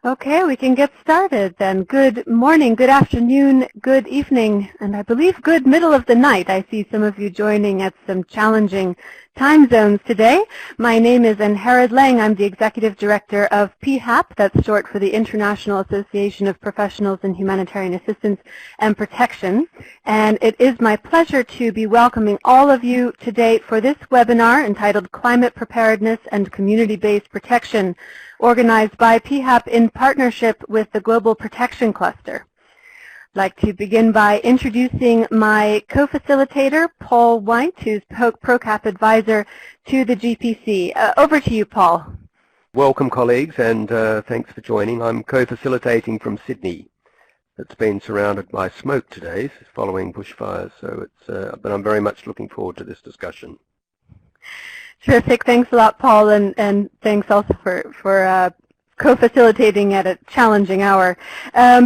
Okay, we can get started then. Good morning, good afternoon, good evening, and I believe good middle of the night. I see some of you joining at some challenging time zones today. My name is Anherad Lang. I'm the Executive Director of PHAP, that's short for the International Association of Professionals in Humanitarian Assistance and Protection. And it is my pleasure to be welcoming all of you today for this webinar entitled Climate Preparedness and Community-Based Protection, organized by PHAP in partnership with the Global Protection Cluster. I'd like to begin by introducing my co-facilitator, Paul White, who's ProCap advisor to the GPC. Over to you, Paul. Welcome, colleagues, and thanks for joining. I'm co-facilitating from Sydney. It's been surrounded by smoke today following bushfires, so but I'm very much looking forward to this discussion. Terrific. Thanks a lot, Paul, and thanks also for co-facilitating at a challenging hour.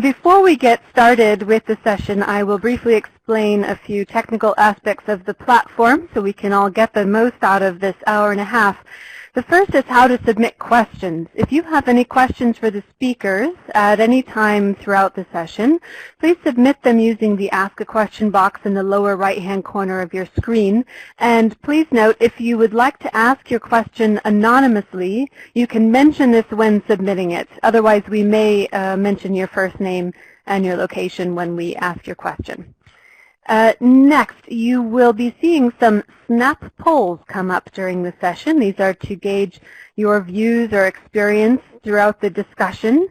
Before we get started with the session, I will briefly explain a few technical aspects of the platform so we can all get the most out of this hour and a half. The first is how to submit questions. If you have any questions for the speakers at any time throughout the session, please submit them using the Ask a Question box in the lower right-hand corner of your screen. And please note, if you would like to ask your question anonymously, you can mention this when submitting it. Otherwise, we may mention your first name and your location when we ask your question. Next, you will be seeing some snap polls come up during the session. These are to gauge your views or experience throughout the discussion.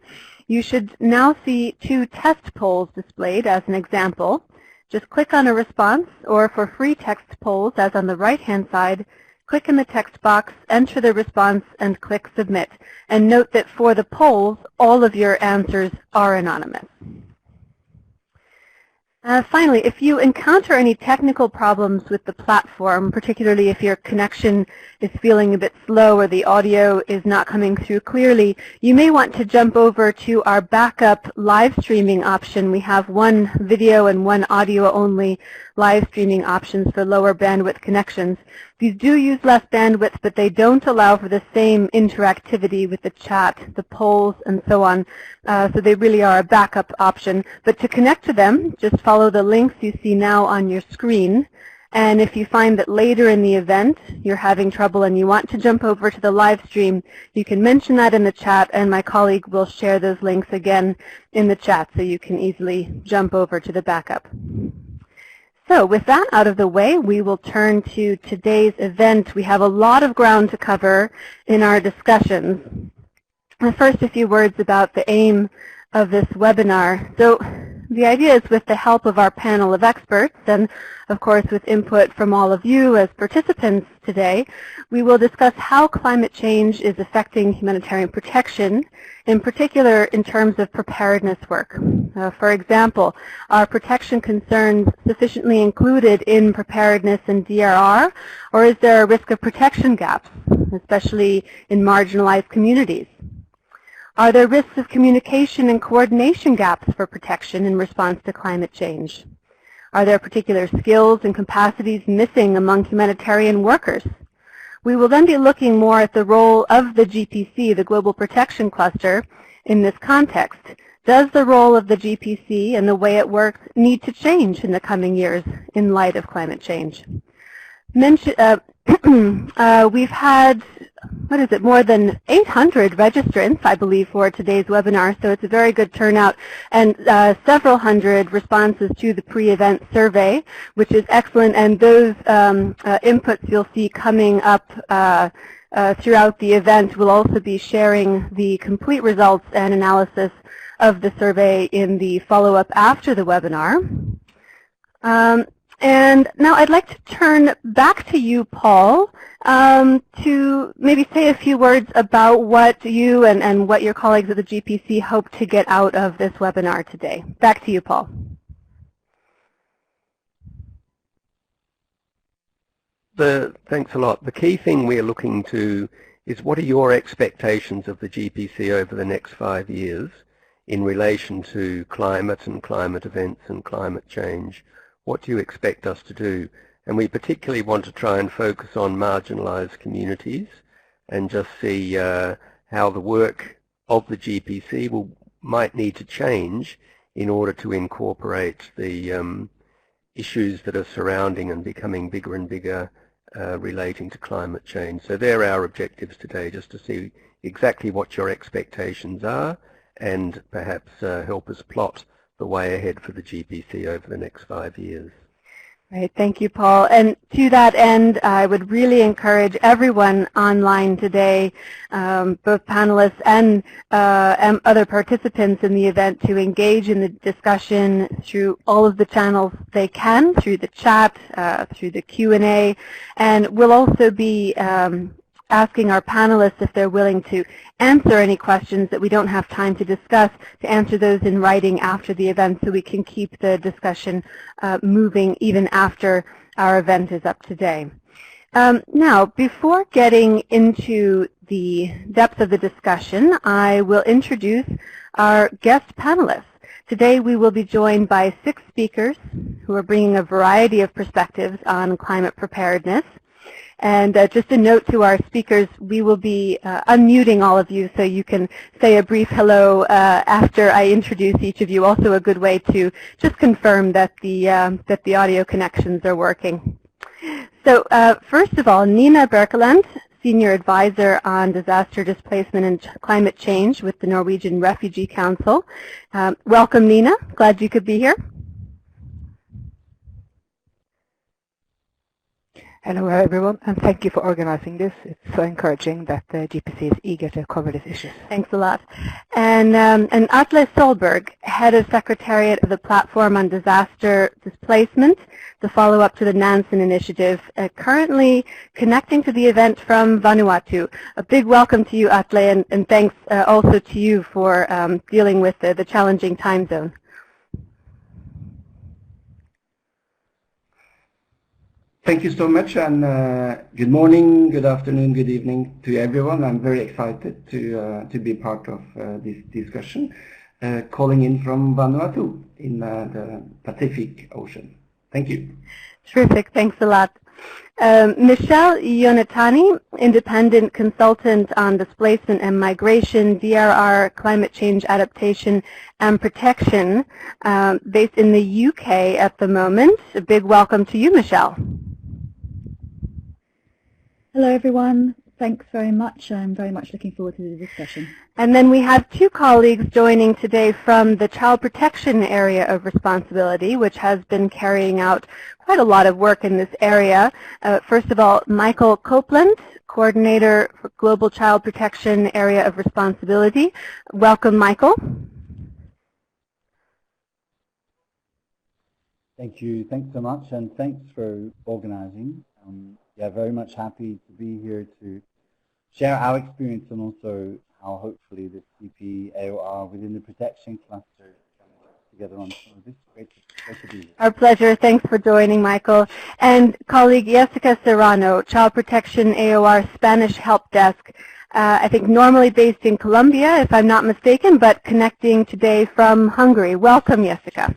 You should now see two test polls displayed as an example. Just click on a response, or for free text polls, as on the right-hand side, click in the text box, enter the response, and click Submit. And note that for the polls, all of your answers are anonymous. Finally, if you encounter any technical problems with the platform, particularly if your connection is feeling a bit slow or the audio is not coming through clearly, you may want to jump over to our backup live streaming option. We have one video and one audio only live streaming options for lower bandwidth connections. These do use less bandwidth, but they don't allow for the same interactivity with the chat, the polls, and so on. So they really are a backup option. But to connect to them, just follow the links you see now on your screen. And if you find that later in the event you're having trouble and you want to jump over to the live stream, you can mention that in the chat, and my colleague will share those links again in the chat so you can easily jump over to the backup. So with that out of the way, we will turn to today's event. We have a lot of ground to cover in our discussions. First, a few words about the aim of this webinar. So the idea is, with the help of our panel of experts and, of course, with input from all of you as participants today, we will discuss how climate change is affecting humanitarian protection, in particular in terms of preparedness work. For example, are protection concerns sufficiently included in preparedness and DRR, or is there a risk of protection gaps, especially in marginalized communities? Are there risks of communication and coordination gaps for protection in response to climate change? Are there particular skills and capacities missing among humanitarian workers? We will then be looking more at the role of the GPC, the Global Protection Cluster, in this context. Does the role of the GPC and the way it works need to change in the coming years in light of climate change? We've had, more than 800 registrants, I believe, for today's webinar, so it's a very good turnout, and several hundred responses to the pre-event survey, which is excellent, and those inputs you'll see coming up throughout the event. We'll also be sharing the complete results and analysis of the survey in the follow-up after the webinar. And now I'd like to turn back to you, Paul, to maybe say a few words about what you and what your colleagues at the GPC hope to get out of this webinar today. Back to you, Paul. Thanks a lot. The key thing we're looking to is, what are your expectations of the GPC over the next 5 years in relation to climate and climate events and climate change? What do you expect us to do? And we particularly want to try and focus on marginalized communities and just see how the work of the GPC might need to change in order to incorporate the issues that are surrounding and becoming bigger and bigger relating to climate change. So they're our objectives today, just to see exactly what your expectations are and perhaps help us plot the way ahead for the GPC over the next 5 years. Right, thank you, Paul. And to that end, I would really encourage everyone online today, both panelists and other participants in the event, to engage in the discussion through all of the channels they can, through the chat, through the Q&A, and we'll also be asking our panelists if they're willing to answer any questions that we don't have time to discuss, to answer those in writing after the event so we can keep the discussion moving even after our event is up today. Now, before getting into the depth of the discussion, I will introduce our guest panelists. Today we will be joined by 6 speakers who are bringing a variety of perspectives on climate preparedness. And just a note to our speakers, we will be unmuting all of you so you can say a brief hello after I introduce each of you. Also a good way to just confirm that the audio connections are working. So first of all, Nina Berkeland, Senior Advisor on Disaster Displacement and Climate Change with the Norwegian Refugee Council. Welcome, Nina. Glad you could be here. Hello everyone, and thank you for organizing this. It's so encouraging that the GPC is eager to cover these issues. Thanks a lot. And Atle Solberg, Head of Secretariat of the Platform on Disaster Displacement, the follow-up to the Nansen Initiative, currently connecting to the event from Vanuatu. A big welcome to you, Atle, and thanks also to you for dealing with the challenging time zone. Thank you so much, and good morning, good afternoon, good evening to everyone. I'm very excited to be part of this discussion, calling in from Vanuatu in the Pacific Ocean. Thank you. Terrific, thanks a lot. Michelle Ionatani, Independent Consultant on Displacement and Migration, DRR, Climate Change Adaptation and Protection, based in the UK at the moment. A big welcome to you, Michelle. Hello everyone, thanks very much. I'm very much looking forward to the discussion. And then we have 2 colleagues joining today from the Child Protection area of responsibility, which has been carrying out quite a lot of work in this area. First of all, Michael Copeland, Coordinator for Global Child Protection Area of Responsibility. Welcome, Michael. Thank you. Thanks so much, and thanks for organizing. Yeah, very much happy to be here to share our experience and also how hopefully the CPAOR within the protection cluster comes together on some of this. Great to be here. Our pleasure. Thanks for joining, Michael. And colleague Jessica Serrano, Child Protection AOR Spanish Help Desk, I think normally based in Colombia, if I'm not mistaken, but connecting today from Hungary. Welcome, Jessica.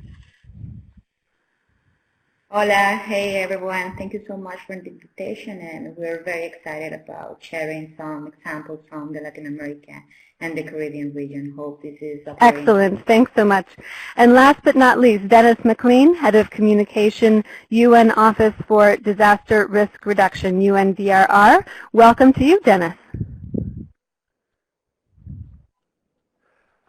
Hola, hey everyone. Thank you so much for the invitation, and we're very excited about sharing some examples from the Latin America and the Caribbean region. Hope this is excellent. Thanks so much. And last but not least, Dennis McLean, Head of Communication, UN Office for Disaster Risk Reduction, UNDRR. Welcome to you, Dennis.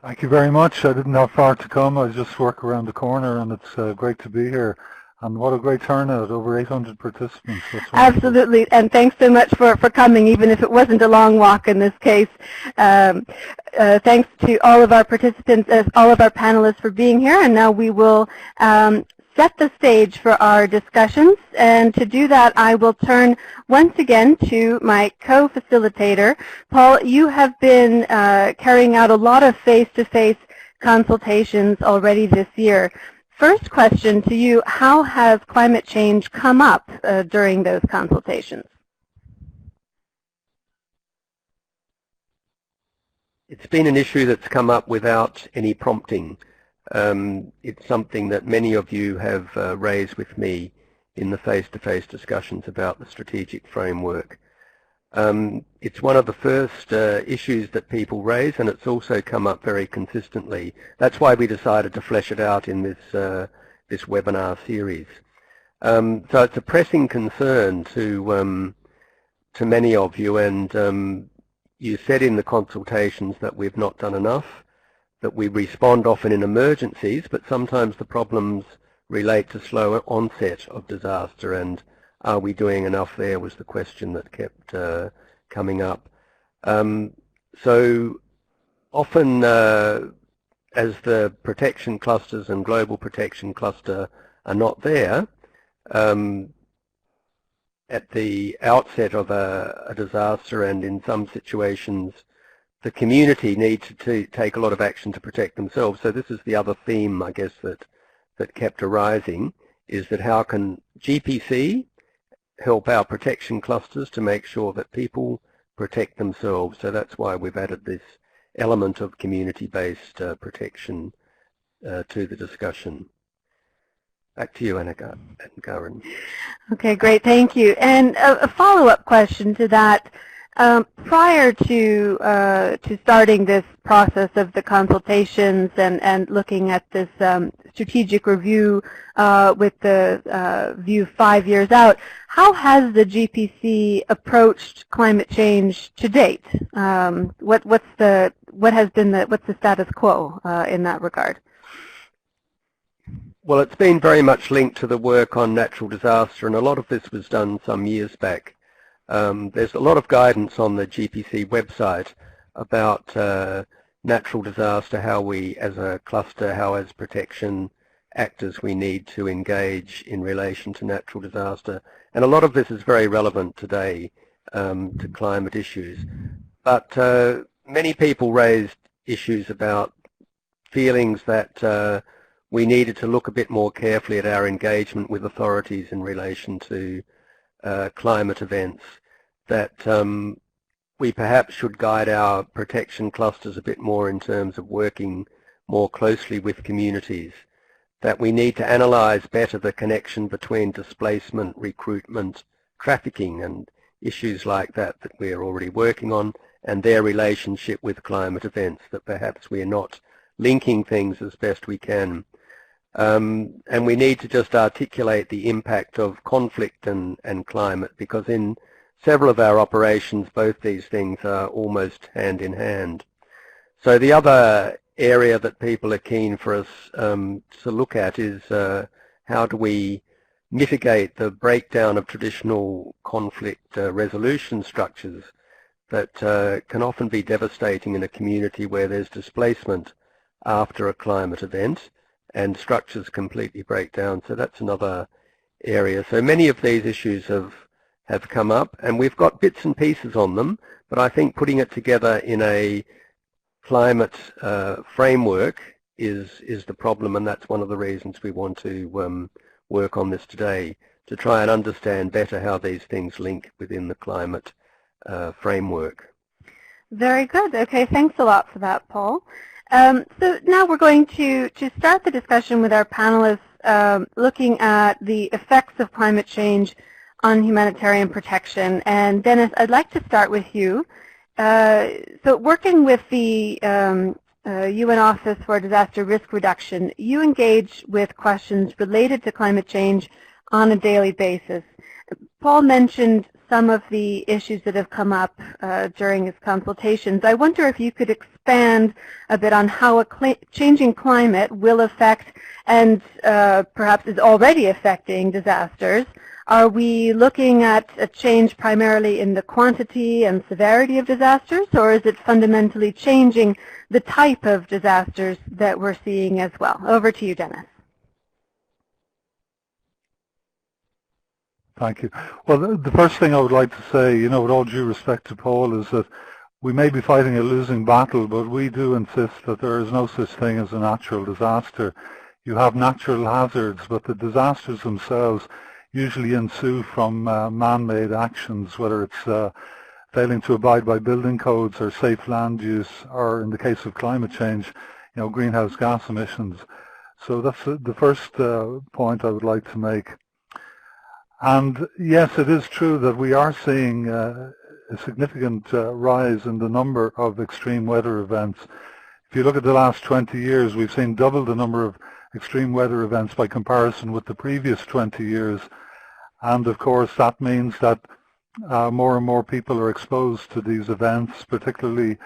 Thank you very much. I didn't have far to come. I just work around the corner, and it's great to be here. And what a great turnout, over 800 participants. Absolutely, and thanks so much for coming, even if it wasn't a long walk in this case. Thanks to all of our participants, all of our panelists for being here, and now we will set the stage for our discussions. And to do that, I will turn once again to my co-facilitator. Paul, you have been carrying out a lot of face-to-face consultations already this year. First question to you, how has climate change come up during those consultations? It's been an issue that's come up without any prompting. It's something that many of you have raised with me in the face-to-face discussions about the strategic framework. It's one of the first issues that people raise, and it's also come up very consistently. That's why we decided to flesh it out in this webinar series. So it's a pressing concern to many of you, and you said in the consultations that we've not done enough, that we respond often in emergencies, but sometimes the problems relate to slower onset of disaster, and are we doing enough there was the question that kept coming up. So often as the protection clusters and global protection cluster are not there, at the outset of a disaster, and in some situations the community needs to take a lot of action to protect themselves. So this is the other theme, I guess, that kept arising, is that how can GPC help our protection clusters to make sure that people protect themselves. So that's why we've added this element of community-based protection to the discussion. Back to you, Anna-Karin. Okay, great, thank you. And a follow-up question to that. Prior to starting this process of the consultations and looking at this strategic review with the view 5 years out, how has the GPC approached climate change to date? What's the status quo in that regard? Well, it's been very much linked to the work on natural disaster, and a lot of this was done some years back. There's a lot of guidance on the GPC website about natural disaster, how we as a cluster, how as protection actors we need to engage in relation to natural disaster. And a lot of this is very relevant today to climate issues. But many people raised issues about feelings that we needed to look a bit more carefully at our engagement with authorities in relation to climate events, that we perhaps should guide our protection clusters a bit more in terms of working more closely with communities, that we need to analyze better the connection between displacement, recruitment, trafficking and issues like that we're already working on, and their relationship with climate events, that perhaps we're not linking things as best we can. And we need to just articulate the impact of conflict and climate, because in several of our operations both these things are almost hand in hand. So the other area that people are keen for us to look at is how do we mitigate the breakdown of traditional conflict resolution structures that can often be devastating in a community where there's displacement after a climate event and structures completely break down. So that's another area. So many of these issues have come up, and we've got bits and pieces on them, but I think putting it together in a climate framework is the problem, and that's one of the reasons we want to work on this today, to try and understand better how these things link within the climate framework. Very good. Okay, thanks a lot for that, Paul. So now we're going to start the discussion with our panelists looking at the effects of climate change on humanitarian protection. And Dennis, I'd like to start with you. So working with the UN Office for Disaster Risk Reduction, you engage with questions related to climate change on a daily basis. Paul mentioned some of the issues that have come up during his consultations. I wonder if you could expand a bit on how a changing climate will affect and perhaps is already affecting disasters. Are we looking at a change primarily in the quantity and severity of disasters, or is it fundamentally changing the type of disasters that we're seeing as well? Over to you, Dennis. Thank you. Well, the first thing I would like to say, with all due respect to Paul, is that we may be fighting a losing battle, but we do insist that there is no such thing as a natural disaster. You have natural hazards, but the disasters themselves usually ensue from man-made actions, whether it's failing to abide by building codes or safe land use, or in the case of climate change, greenhouse gas emissions. So that's the first point I would like to make. And yes, it is true that we are seeing a significant rise in the number of extreme weather events. If you look at the last 20 years, we've seen double the number of extreme weather events by comparison with the previous 20 years. And of course, that means that more and more people are exposed to these events, particularly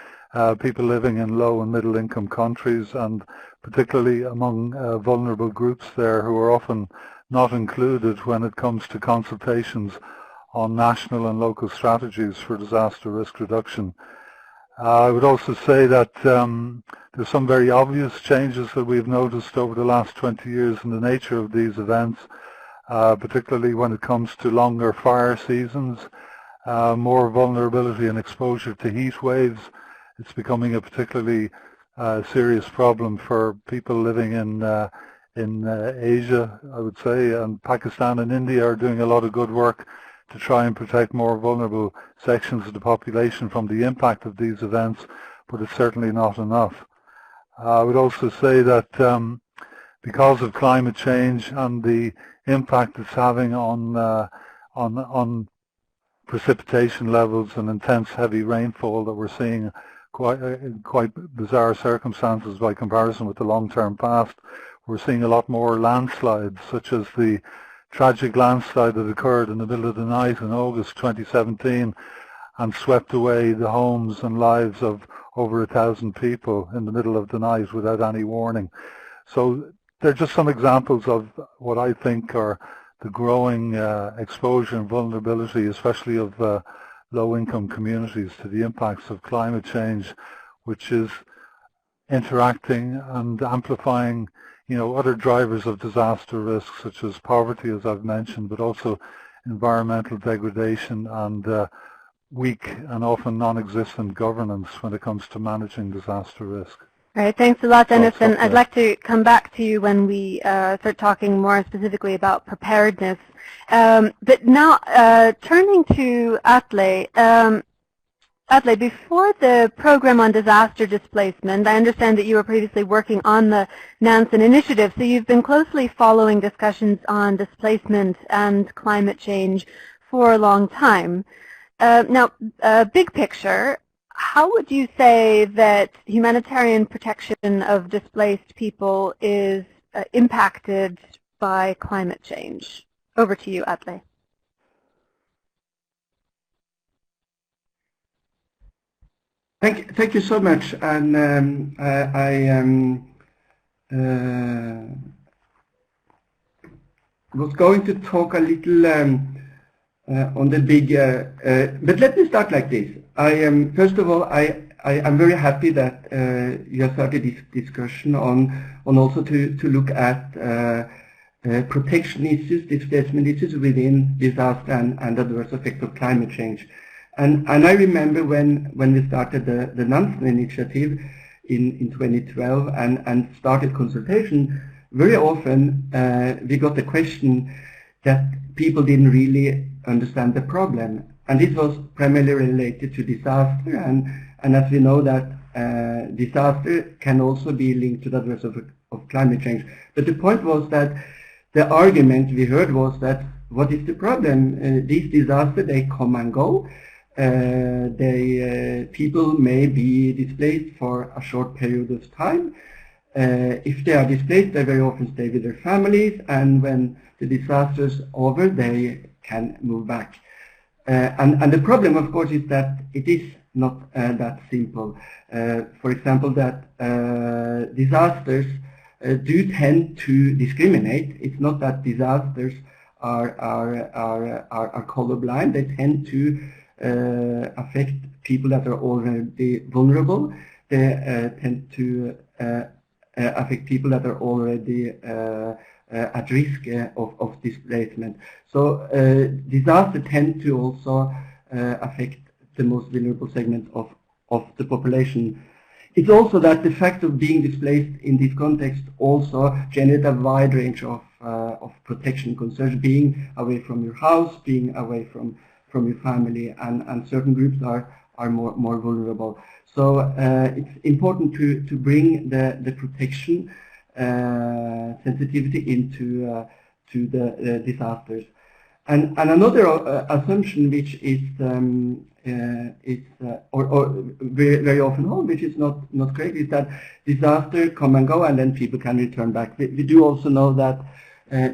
people living in low and middle income countries, and particularly among vulnerable groups there who are often not included when it comes to consultations on national and local strategies for disaster risk reduction. I would also say that there's some very obvious changes that we've noticed over the last 20 years in the nature of these events, particularly when it comes to longer fire seasons, more vulnerability and exposure to heat waves. It's becoming a particularly serious problem for people living in Asia, I would say, and Pakistan and India are doing a lot of good work to try and protect more vulnerable sections of the population from the impact of these events, but it's certainly not enough. I would also say that because of climate change and the impact it's having on precipitation levels and intense heavy rainfall, that we're seeing quite bizarre circumstances by comparison with the long-term past. We're seeing a lot more landslides, such as the tragic landslide that occurred in the middle of the night in August 2017 and swept away the homes and lives of over 1,000 people in the middle of the night without any warning. So they're just some examples of what I think are the growing exposure and vulnerability, especially of low-income communities, to the impacts of climate change, which is interacting and amplifying other drivers of disaster risk, such as poverty, as I've mentioned, but also environmental degradation and weak and often non-existent governance when it comes to managing disaster risk. All right, thanks a lot, Dennis. And I'd like to come back to you when we start talking more specifically about preparedness. But now, turning to Atle. Atle, before the program on disaster displacement, I understand that you were previously working on the Nansen initiative, so you've been closely following discussions on displacement and climate change for a long time. Now, big picture, how would you say that humanitarian protection of displaced people is impacted by climate change? Over to you, Atle. Thank you so much. And I was going to talk a little on the big, but let me start like this. First of all, I'm very happy that you have started this discussion on also to look at protection issues, displacement issues within disaster and adverse effects of climate change. And I remember when we started the Nansen initiative in 2012 and started consultation, very often we got the question that people didn't really understand the problem. And this was primarily related to disaster, and as we know that disaster can also be linked to the adverse effects of climate change. But the point was that the argument we heard was that what is the problem? These disasters, they come and go. People may be displaced for a short period of time. If they are displaced, they very often stay with their families, and when the disaster is over, they can move back. And the problem, of course, is that it is not that simple. For example, that disasters do tend to discriminate. It's not that disasters are colorblind. They tend to affect people that are already vulnerable. They tend to affect people that are already at risk of displacement. So disasters tend to also affect the most vulnerable segment of the population. It's also that the fact of being displaced in this context also generates a wide range of protection concerns, being away from your house, being away from your family, and certain groups are more vulnerable. So it's important to bring the protection sensitivity into to the disasters. And another assumption which is very often held, which is not correct, is that disaster come and go and then people can return back. We do also know that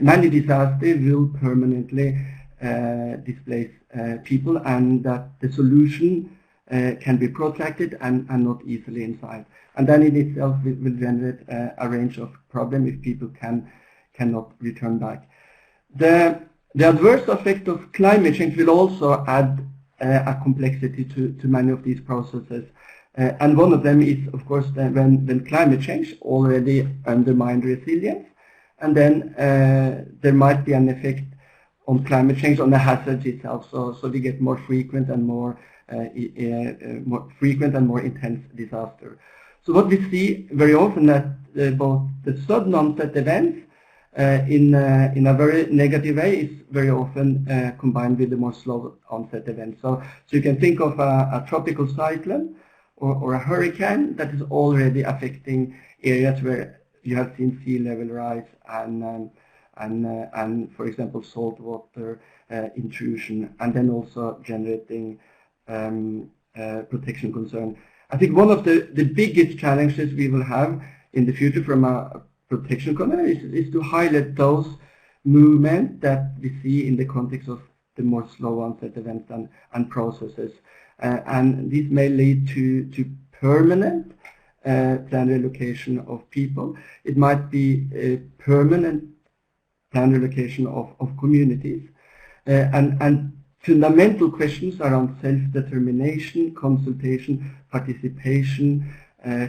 many disasters will permanently displace people, and that the solution can be protracted and not easily in sight. And then in itself will generate a range of problems if people cannot return back. The adverse effect of climate change will also add a complexity to many of these processes. And one of them is, of course, when climate change already undermined resilience, and then there might be an effect on climate change on the hazards itself. So we get more frequent and more intense disaster. So what we see very often that both the sudden onset events in a very negative way is very often combined with the more slow onset events. So you can think of a tropical cyclone or a hurricane that is already affecting areas where you have seen sea level rise and for example saltwater intrusion, and then also generating protection concern. I think one of the biggest challenges we will have in the future from a protection concern is to highlight those movements that we see in the context of the more slow onset events and processes. And this may lead to permanent planned relocation of people. It might be a permanent planned relocation of communities. And fundamental questions around self-determination, consultation, participation,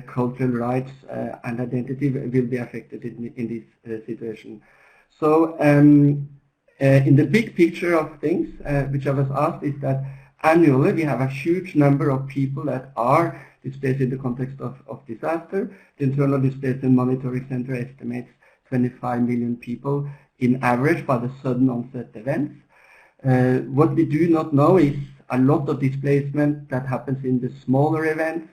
cultural rights and identity will be affected in this situation. So in the big picture of things, which I was asked, is that annually we have a huge number of people that are displaced in the context of disaster. The Internal Displacement Monitoring Center estimates 25 million people in average by the sudden onset events. What we do not know is a lot of displacement that happens in the smaller events.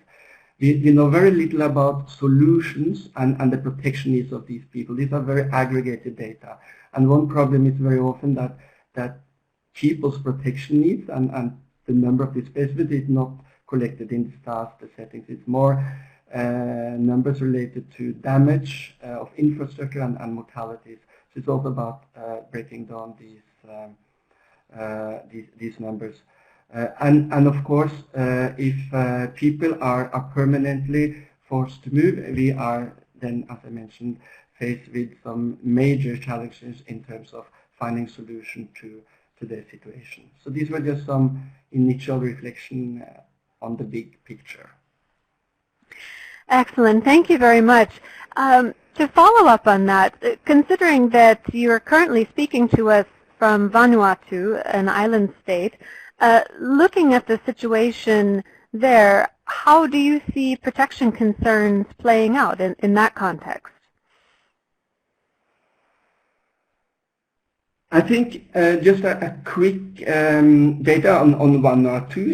We know very little about solutions and the protection needs of these people. These are very aggregated data. And one problem is very often that people's protection needs and the number of displacement is not collected in disaster settings. It's more numbers related to damage of infrastructure and mortalities. So it's also about breaking down these numbers. And of course, if people are permanently forced to move, we are then, as I mentioned, faced with some major challenges in terms of finding solution to their situation. So these were just some initial reflection on the big picture. Excellent. Thank you very much. To follow up on that, considering that you are currently speaking to us from Vanuatu, an island state, looking at the situation there, how do you see protection concerns playing out in that context? I think just a quick data on Vanuatu.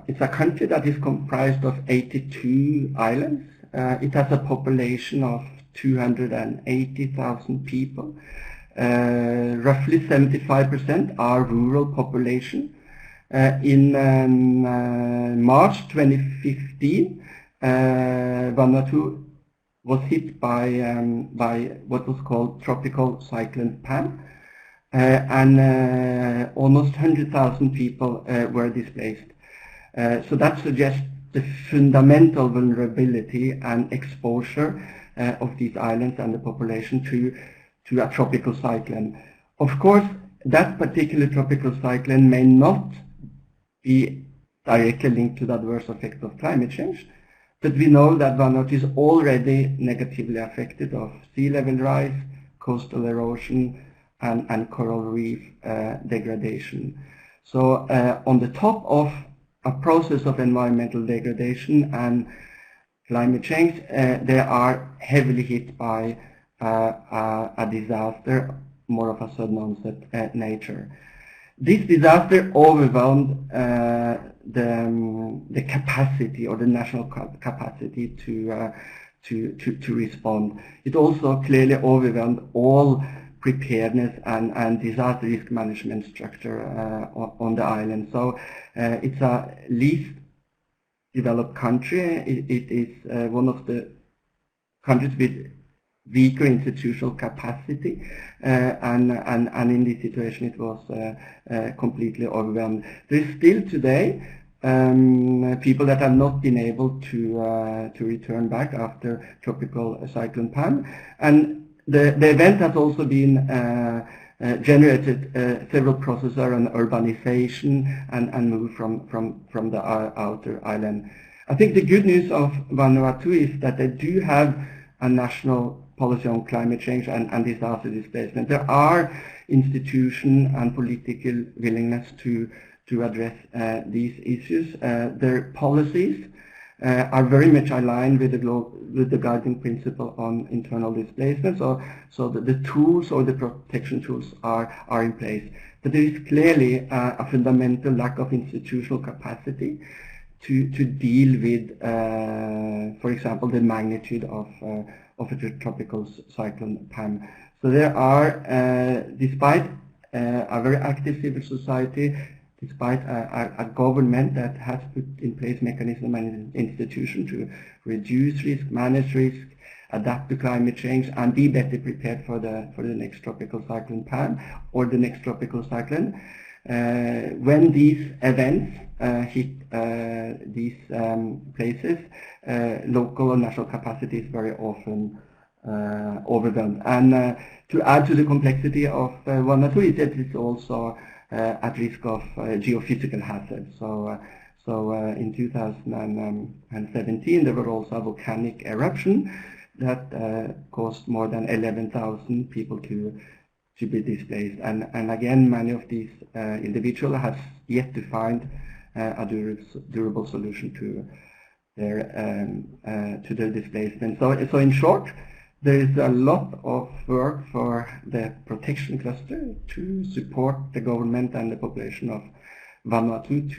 It's a country that is comprised of 82 islands. It has a population of 280,000 people. Roughly 75% are rural population. In March 2015, Vanuatu was hit by what was called Tropical Cyclone Pam, and almost 100,000 people were displaced. So that suggests the fundamental vulnerability and exposure of these islands and the population to a tropical cyclone. Of course, that particular tropical cyclone may not be directly linked to the adverse effect of climate change, but we know that Vanuatu is already negatively affected of sea level rise, coastal erosion, and coral reef degradation. So on the top of a process of environmental degradation and climate change, they are heavily hit by a disaster, more of a sudden onset nature. This disaster overwhelmed the capacity or the national capacity to respond. It also clearly overwhelmed all preparedness and disaster risk management structure on the island. So it's a least developed country. It is one of the countries with weaker institutional capacity, and in this situation it was completely overwhelmed. There is still today people that have not been able to return back after tropical Cyclone Pam, and the event has also been generated several processes around urbanization and move from the outer island. I think the good news of Vanuatu is that they do have a national policy on climate change and disaster displacement. There are institutional and political willingness to address these issues. Their policies are very much aligned with the guiding principle on internal displacement. So the tools or the protection tools are in place. But there is clearly a fundamental lack of institutional capacity to deal with, for example, the magnitude of a tropical cyclone Pam. So there are, despite a very active civil society, despite a government that has put in place mechanisms and institutions to reduce risk, manage risk, adapt to climate change, and be better prepared for the next tropical cyclone Pam or the next tropical cyclone. When these events hit these places, local and national capacity is very often overwhelmed. And to add to the complexity of Vanuatu, it is also at risk of geophysical hazards. So in 2017 there were also a volcanic eruption that caused more than 11,000 people to be displaced. And again, many of these individuals have yet to find a durable solution to their displacement. So in short, there is a lot of work for the protection cluster to support the government and the population of Vanuatu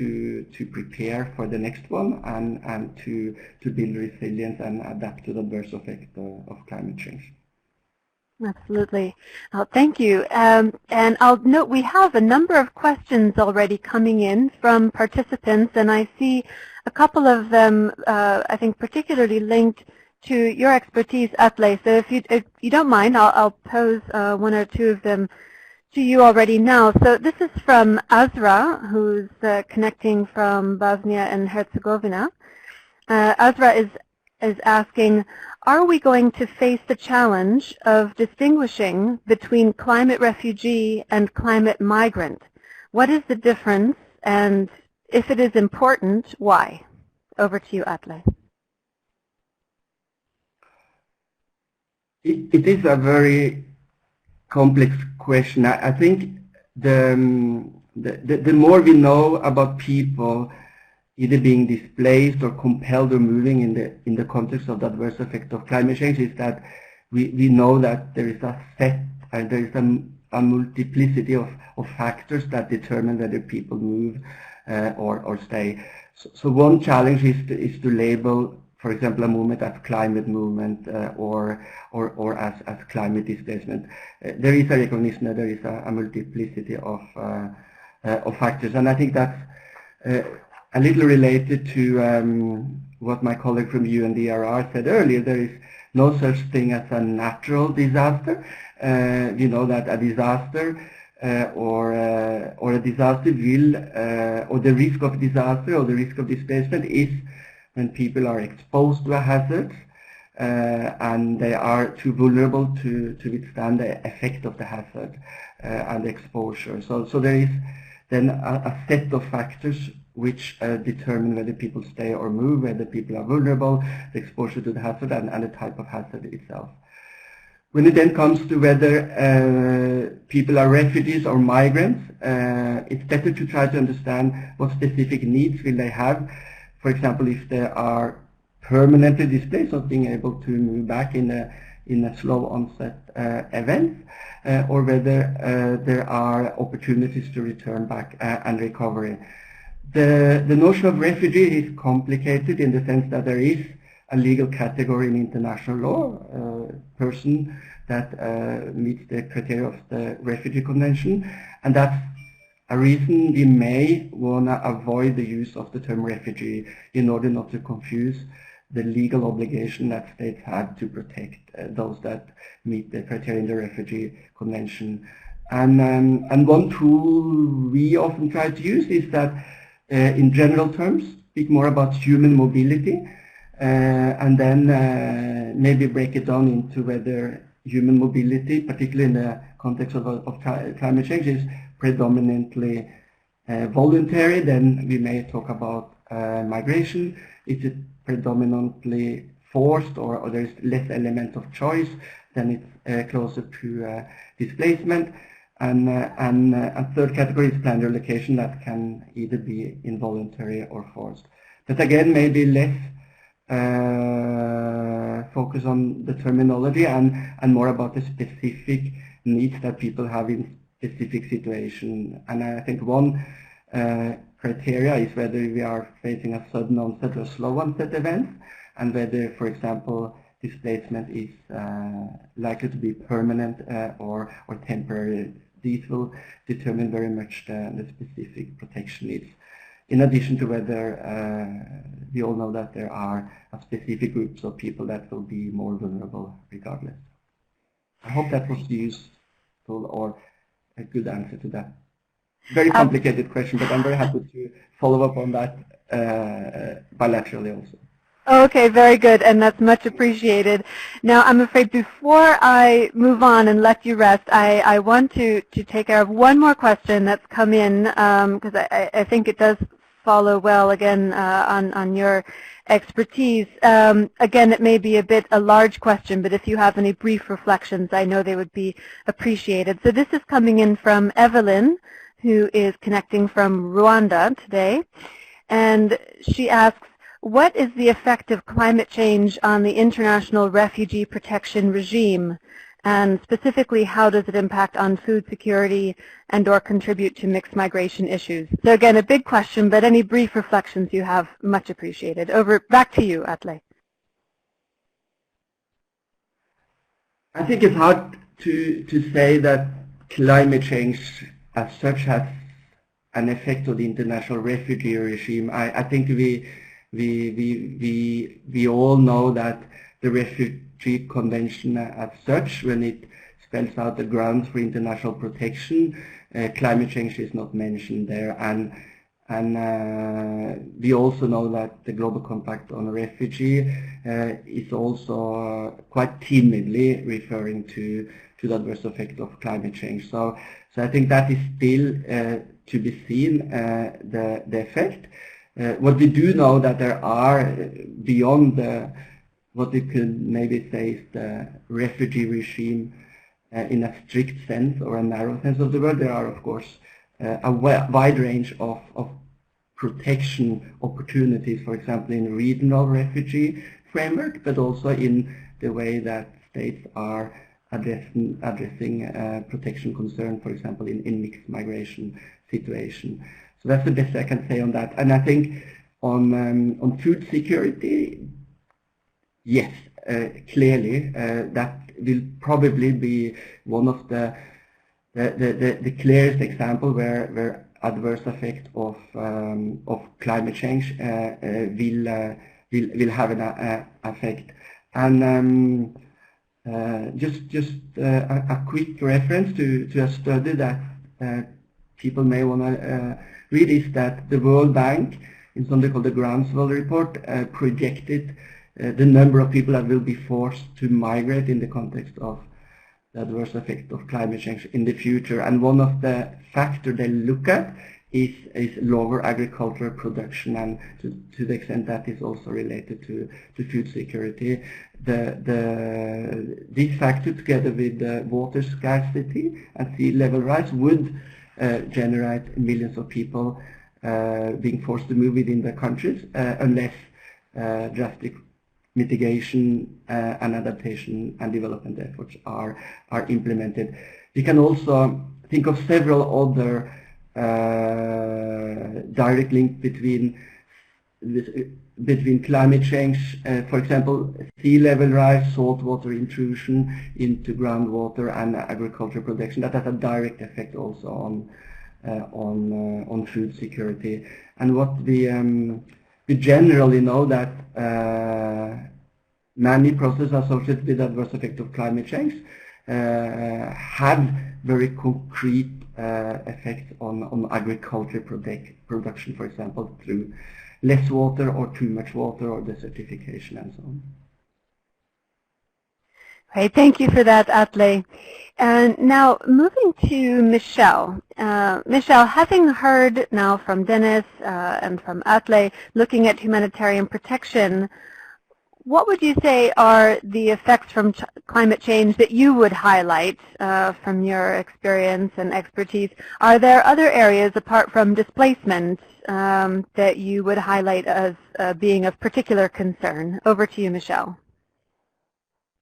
to prepare for the next one and to build resilience and adapt to the adverse effect of climate change. Absolutely. Thank you. And I'll note we have a number of questions already coming in from participants, and I see a couple of them, I think, particularly linked to your expertise, Atle. So if you don't mind, I'll pose one or two of them to you already now. So this is from Azra, who's connecting from Bosnia and Herzegovina. Azra is asking, are we going to face the challenge of distinguishing between climate refugee and climate migrant? What is the difference, and if it is important, why? Over to you, Atle. It is a very complex question. I think the more we know about people either being displaced or compelled or moving in the context of the adverse effect of climate change, is that we know that there is a set and there is a multiplicity of factors that determine whether people move or stay. So one challenge is to label, for example, a movement as climate movement or as climate displacement. There is a recognition that there is a multiplicity of factors, and I think that's a little related to what my colleague from UNDRR said earlier. There is no such thing as a natural disaster. We know that a disaster or a disaster will, or the risk of disaster or the risk of displacement is when people are exposed to a hazard and they are too vulnerable to withstand the effect of the hazard and the exposure. So there is then a set of factors which determine whether people stay or move, whether people are vulnerable, the exposure to the hazard, and the type of hazard itself. When it then comes to whether people are refugees or migrants, it's better to try to understand what specific needs will they have. For example, if they are permanently displaced, not being able to move back in a slow onset event, or whether there are opportunities to return back and recovery. The notion of refugee is complicated in the sense that there is a legal category in international law, person that meets the criteria of the Refugee Convention, and that's a reason we may want to avoid the use of the term refugee in order not to confuse the legal obligation that states have to protect those that meet the criteria in the Refugee Convention. And one tool we often try to use is that in general terms, speak more about human mobility, and then maybe break it down into whether human mobility, particularly in the context of climate change, is predominantly voluntary. Then we may talk about migration. Is it predominantly forced, or there's less element of choice? Then it's closer to displacement. And a third category is planned relocation that can either be involuntary or forced. But again, maybe less focus on the terminology and more about the specific needs that people have in specific situations. And I think one criteria is whether we are facing a sudden onset or slow onset event, and whether, for example, displacement is likely to be permanent or temporary. These will determine very much the specific protection needs. In addition to whether we all know that there are specific groups of people that will be more vulnerable regardless. I hope that was useful or a good answer to that. Very complicated question, but I'm very happy to follow up on that bilaterally also. Okay, very good, and that's much appreciated. Now, I'm afraid before I move on and let you rest, I want to take care of one more question that's come in, because I think it does follow well, again, on your expertise. Again, it may be a large question, but if you have any brief reflections, I know they would be appreciated. So this is coming in from Evelyn, who is connecting from Rwanda today, and she asks, what is the effect of climate change on the international refugee protection regime? And specifically, how does it impact on food security and or contribute to mixed migration issues? So again, a big question, but any brief reflections you have, much appreciated. Back to you, Atle. I think it's hard to say that climate change as such has an effect on the international refugee regime. I think we all know that the Refugee Convention as such, when it spells out the grounds for international protection, climate change is not mentioned there. And we also know that the Global Compact on Refugee is also quite timidly referring to the adverse effect of climate change. So I think that is still to be seen, the effect. What we do know that there are, beyond what we could maybe say is the refugee regime in a strict sense or a narrow sense of the word, there are of course a wide range of protection opportunities, for example in regional refugee framework, but also in the way that states are addressing protection concern, for example in mixed migration situation. So that's the best I can say on that. And I think on food security, yes, clearly that will probably be one of the clearest example where adverse effect of climate change will have an effect. And just a quick reference to a study that people may want to read is that the World Bank, in something called the Groundswell Report, projected the number of people that will be forced to migrate in the context of the adverse effect of climate change in the future. And one of the factors they look at is lower agricultural production, and to the extent that is also related to food security. This factor, together with water scarcity and sea level rise, would generate millions of people being forced to move within their countries unless drastic mitigation and adaptation and development efforts are implemented. We can also think of several other direct links between this between climate change, for example, sea level rise, saltwater intrusion into groundwater, and agriculture production. That has a direct effect also on food security. And what we generally know that many processes associated with adverse effect of climate change have very concrete effects on agriculture production, for example, through less water or too much water or desertification and so on. Right, thank you for that, Atle. And now moving to Michelle. Michelle, having heard now from Dennis and from Atle looking at humanitarian protection, what would you say are the effects from climate change that you would highlight from your experience and expertise? Are there other areas apart from displacement that you would highlight as being of particular concern? Over to you, Michelle.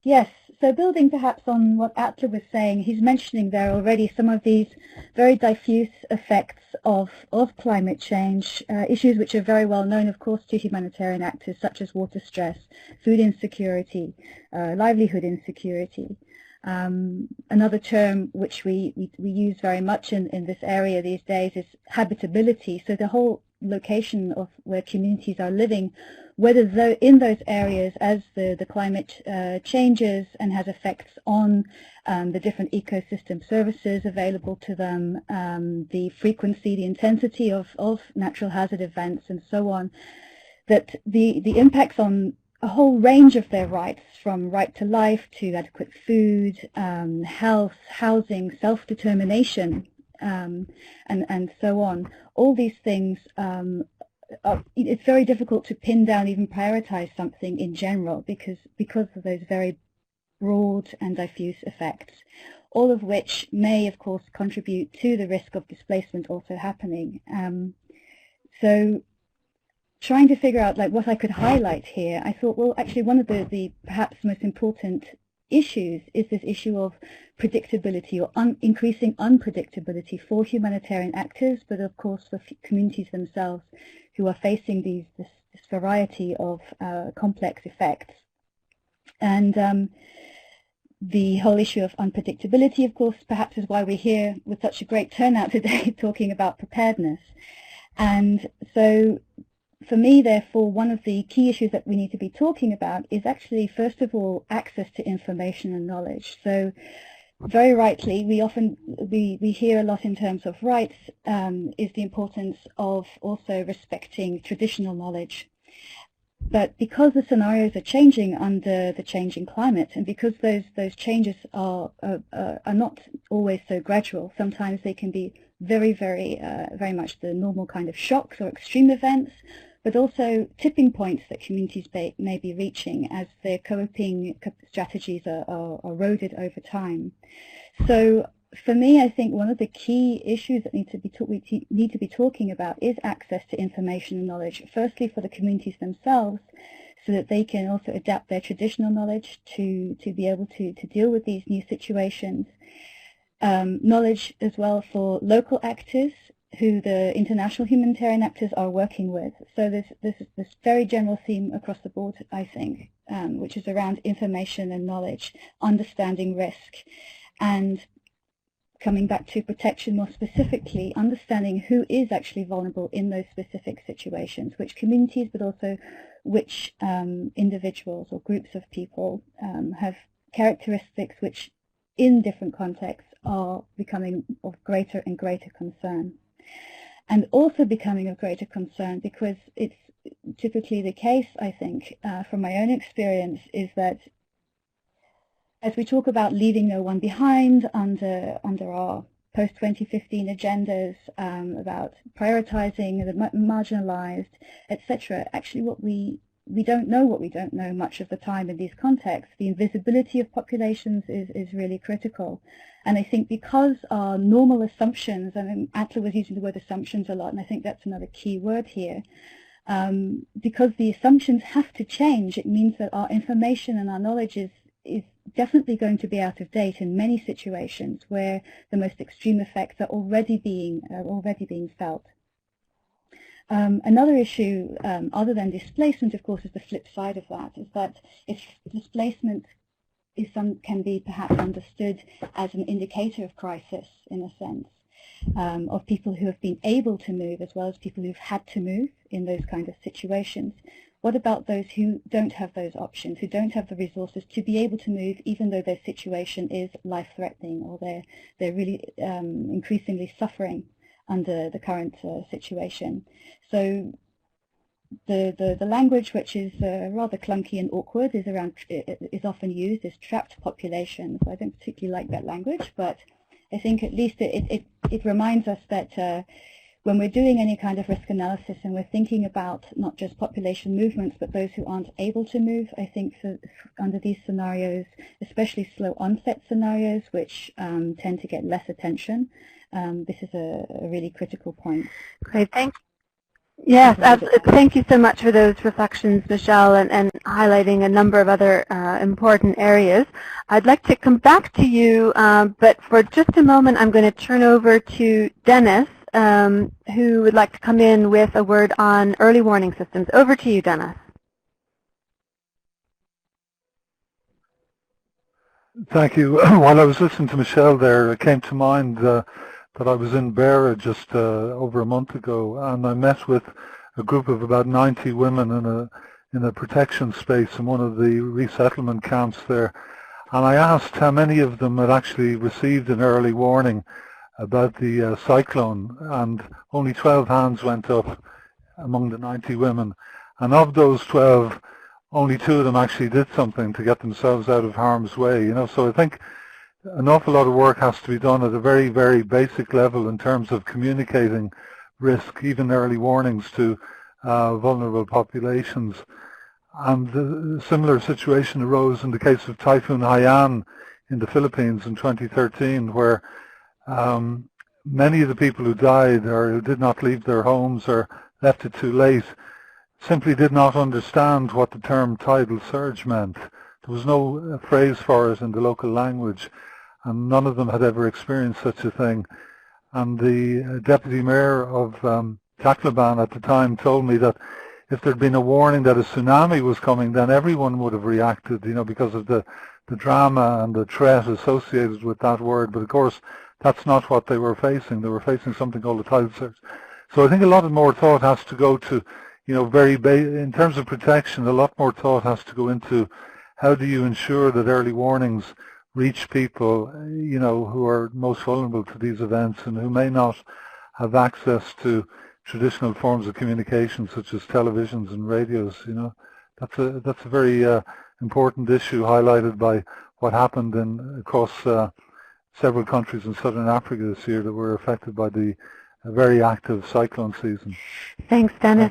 Yes, so building perhaps on what Atle was saying, he's mentioning there already some of these very diffuse effects of climate change, issues which are very well known, of course, to humanitarian actors, such as water stress, food insecurity, livelihood insecurity. Another term which we use very much in this area these days is habitability, so the whole location of where communities are living, whether in those areas as the climate changes and has effects on the different ecosystem services available to them, the frequency, the intensity of natural hazard events and so on, that the impacts on a whole range of their rights, from right to life to adequate food, health, housing, self-determination, and so on. All these things, it's very difficult to pin down, even prioritize something in general because of those very broad and diffuse effects, all of which may, of course, contribute to the risk of displacement also happening. So trying to figure out what I could highlight here, I thought, well, actually one of the perhaps most important issues is this issue of predictability or increasing unpredictability for humanitarian actors, but of course for communities themselves who are facing this variety of complex effects. And the whole issue of unpredictability, of course, perhaps is why we're here with such a great turnout today talking about preparedness. And so for me, therefore, one of the key issues that we need to be talking about is actually, first of all, access to information and knowledge. So very rightly, we hear a lot in terms of rights, is the importance of also respecting traditional knowledge. But because the scenarios are changing under the changing climate, and because those changes are not always so gradual, sometimes they can be very much the normal kind of shocks or extreme events, but also tipping points that communities may be reaching as their coping strategies are eroded over time. So for me, I think one of the key issues that we need to be talking about is access to information and knowledge, firstly for the communities themselves, so that they can also adapt their traditional knowledge to be able to deal with these new situations. Knowledge as well for local actors who the international humanitarian actors are working with. So there's this very general theme across the board, I think, which is around information and knowledge, understanding risk, and coming back to protection more specifically, understanding who is actually vulnerable in those specific situations, which communities, but also which individuals or groups of people have characteristics which in different contexts are becoming of greater and greater concern. And also becoming of greater concern because it's typically the case, I think, from my own experience, is that as we talk about leaving no one behind under our post-2015 agendas, about prioritizing the marginalized, etc., actually what we don't know what we don't know much of the time in these contexts. The invisibility of populations is really critical. And I think because our normal assumptions, and Atle was using the word assumptions a lot, and I think that's another key word here, because the assumptions have to change, it means that our information and our knowledge is definitely going to be out of date in many situations where the most extreme effects are already being felt. Another issue, other than displacement, of course, is the flip side of that, is that if displacement can be perhaps understood as an indicator of crisis, in a sense, of people who have been able to move as well as people who've had to move in those kind of situations. What about those who don't have those options, who don't have the resources to be able to move even though their situation is life-threatening, or they're really increasingly suffering under the current situation? So the language, which is rather clunky and awkward, is often used as trapped populations. I don't particularly like that language, but I think at least it reminds us that when we're doing any kind of risk analysis and we're thinking about not just population movements but those who aren't able to move, I think under these scenarios, especially slow onset scenarios, which tend to get less attention, this is a really critical point. Great, thank you. Yes, thank you so much for those reflections, Michelle, and highlighting a number of other important areas. I'd like to come back to you, but for just a moment I'm going to turn over to Dennis, who would like to come in with a word on early warning systems. Over to you, Dennis. Thank you. While I was listening to Michelle there, it came to mind that I was in Beira just over a month ago, and I met with a group of about 90 women in a protection space in one of the resettlement camps there. And I asked how many of them had actually received an early warning about the cyclone, and only 12 hands went up among the 90 women. And of those 12, only 2 of them actually did something to get themselves out of harm's way. So I think an awful lot of work has to be done at a very, very basic level in terms of communicating risk, even early warnings to vulnerable populations. And a similar situation arose in the case of Typhoon Haiyan in the Philippines in 2013, where many of the people who died or who did not leave their homes or left it too late simply did not understand what the term tidal surge meant. There was no phrase for it in the local language, and none of them had ever experienced such a thing. And the deputy mayor of Tacloban at the time told me that if there'd been a warning that a tsunami was coming, then everyone would have reacted, because of the drama and the threat associated with that word. But of course, that's not what they were facing. They were facing something called a tidal surge. So I think a lot more thought has to go to, in terms of protection, a lot more thought has to go into how do you ensure that early warnings reach people, who are most vulnerable to these events and who may not have access to traditional forms of communication such as televisions and radios. That's a very important issue highlighted by what happened across several countries in southern Africa this year that were affected by the very active cyclone season. Thanks, Dennis.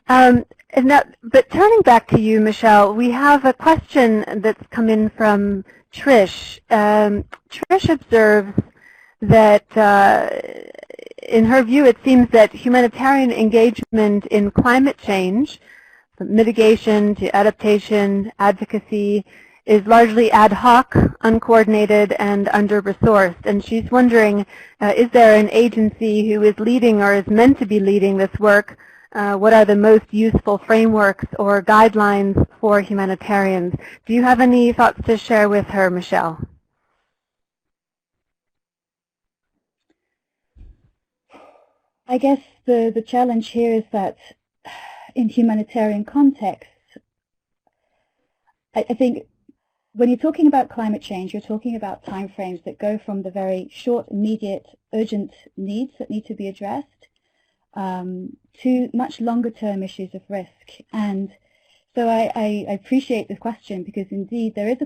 Thank you. But turning back to you, Michelle, we have a question that's come in from Trish. Trish observes that in her view it seems that humanitarian engagement in climate change, from mitigation to adaptation, advocacy, is largely ad hoc, uncoordinated, and under-resourced. And she's wondering, is there an agency who is leading or is meant to be leading this work? What are the most useful frameworks or guidelines for humanitarians? Do you have any thoughts to share with her, Michelle? I guess the challenge here is that in humanitarian contexts, I think when you're talking about climate change, you're talking about timeframes that go from the very short, immediate, urgent needs that need to be addressed to much longer-term issues of risk. And so I appreciate the question, because indeed there is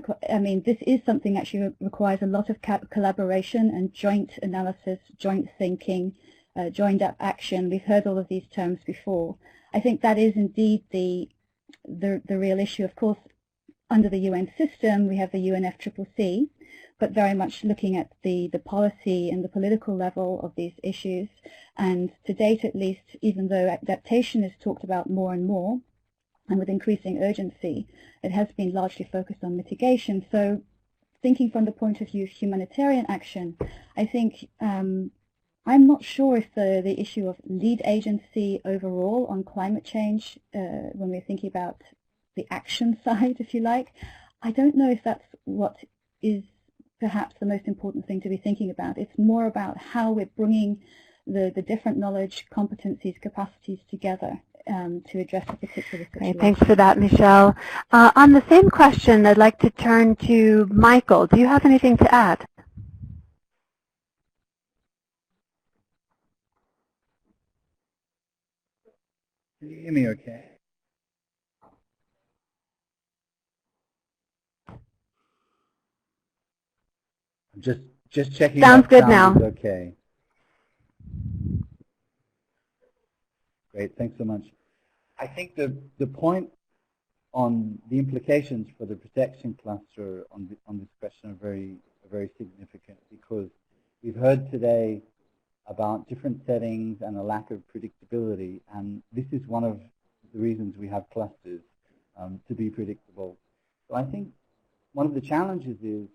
this is something that actually requires a lot of collaboration and joint analysis, joint thinking, joined up action. We've heard all of these terms before. I think that is indeed the real issue. Of course, under the UN system, we have the UNFCCC, but very much looking at the policy and the political level of these issues. And to date, at least, even though adaptation is talked about more and more, and with increasing urgency, it has been largely focused on mitigation. So thinking from the point of view of humanitarian action, I think I'm not sure if the issue of lead agency overall on climate change, when we're thinking about the action side, if you like, I don't know if that's what is perhaps the most important thing to be thinking about. It's more about how we're bringing the different knowledge, competencies, capacities together to address a particular situation. Great, thanks for that, Michelle. On the same question, I'd like to turn to Michael. Do you have anything to add? Can you hear me okay? I'm just checking. Sounds good now. Okay. Great, thanks so much. I think the point on the implications for the protection cluster on this question are very significant, because we've heard today about different settings and a lack of predictability, and this is one of the reasons we have clusters, to be predictable. So I think one of the challenges is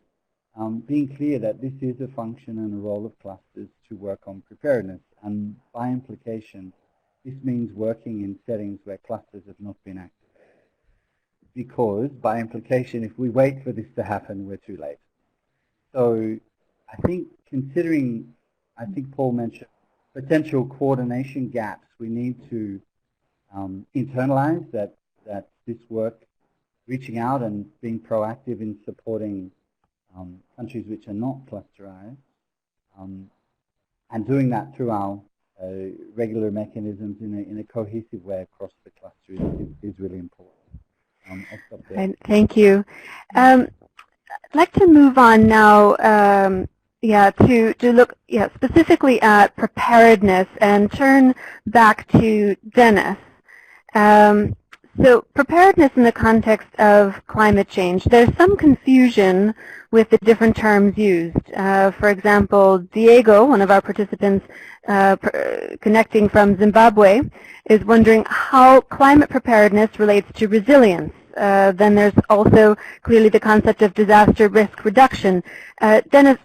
being clear that this is a function and a role of clusters to work on preparedness, and by implication this means working in settings where clusters have not been active, because by implication if we wait for this to happen we're too late. So I think considering, I think Paul mentioned potential coordination gaps, we need to internalize that this work, reaching out and being proactive in supporting countries which are not clusterized, and doing that through our regular mechanisms in a cohesive way across the cluster is really important. I'll stop there. Thank you. I'd like to move on now to look specifically at preparedness and turn back to Dennis. So preparedness in the context of climate change, there's some confusion with the different terms used. For example, Diego, one of our participants connecting from Zimbabwe, is wondering how climate preparedness relates to resilience. Then there's also clearly the concept of disaster risk reduction. Dennis,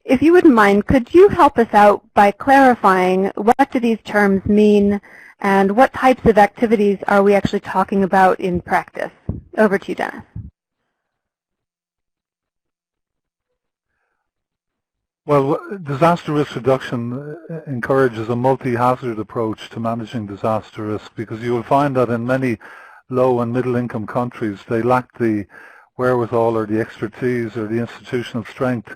if you wouldn't mind, could you help us out by clarifying what do these terms mean and what types of activities are we actually talking about in practice? Over to you, Dennis. Well, disaster risk reduction encourages a multi-hazard approach to managing disaster risk, because you will find that in many low and middle income countries they lack the wherewithal or the expertise or the institutional strength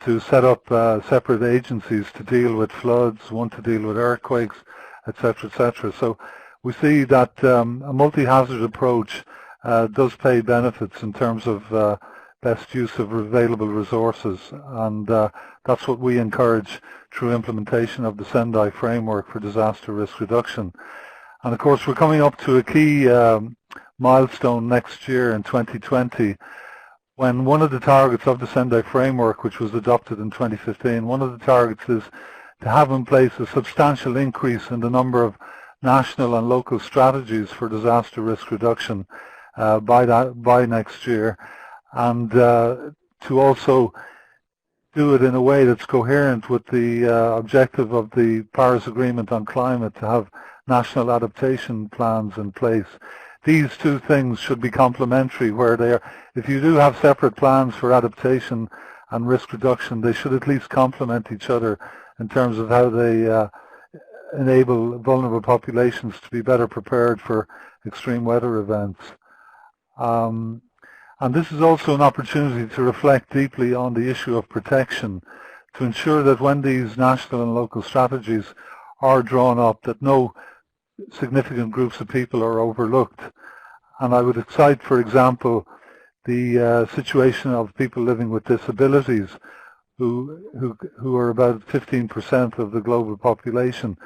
to set up separate agencies to deal with floods, one to deal with earthquakes, etc., etc. So we see that a multi-hazard approach does pay benefits in terms of best use of available resources, and that's what we encourage through implementation of the Sendai framework for disaster risk reduction. And of course we're coming up to a key milestone next year in 2020, when one of the targets of the Sendai framework, which was adopted in 2015, one of the targets is to have in place a substantial increase in the number of national and local strategies for disaster risk reduction by next year, and to also do it in a way that's coherent with the objective of the Paris Agreement on climate, to have national adaptation plans in place. These two things should be complementary, where they are, if you do have separate plans for adaptation and risk reduction, they should at least complement each other in terms of how they enable vulnerable populations to be better prepared for extreme weather events. And this is also an opportunity to reflect deeply on the issue of protection, to ensure that when these national and local strategies are drawn up, that no significant groups of people are overlooked. And I would cite, for example, the situation of people living with disabilities, who are about 15% of the global population.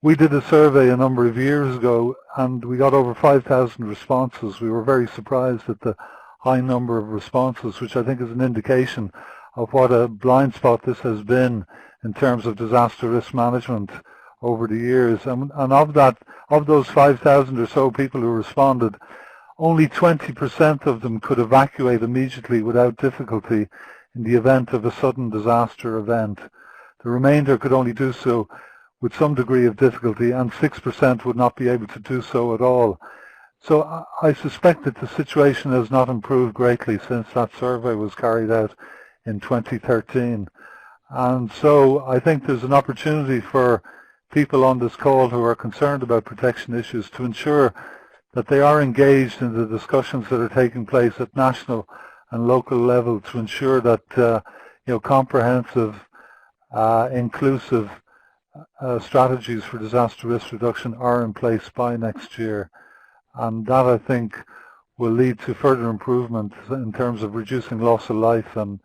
We did a survey a number of years ago, and we got over 5,000 responses. We were very surprised at the high number of responses, which I think is an indication of what a blind spot this has been in terms of disaster risk management over the years. And of those 5,000 or so people who responded, only 20% of them could evacuate immediately without difficulty in the event of a sudden disaster event. The remainder could only do so with some degree of difficulty, and 6% would not be able to do so at all. So I suspect that the situation has not improved greatly since that survey was carried out in 2013. And so I think there's an opportunity for people on this call who are concerned about protection issues to ensure that they are engaged in the discussions that are taking place at national and local level to ensure that comprehensive, inclusive strategies for disaster risk reduction are in place by next year. And that, I think, will lead to further improvement in terms of reducing loss of life and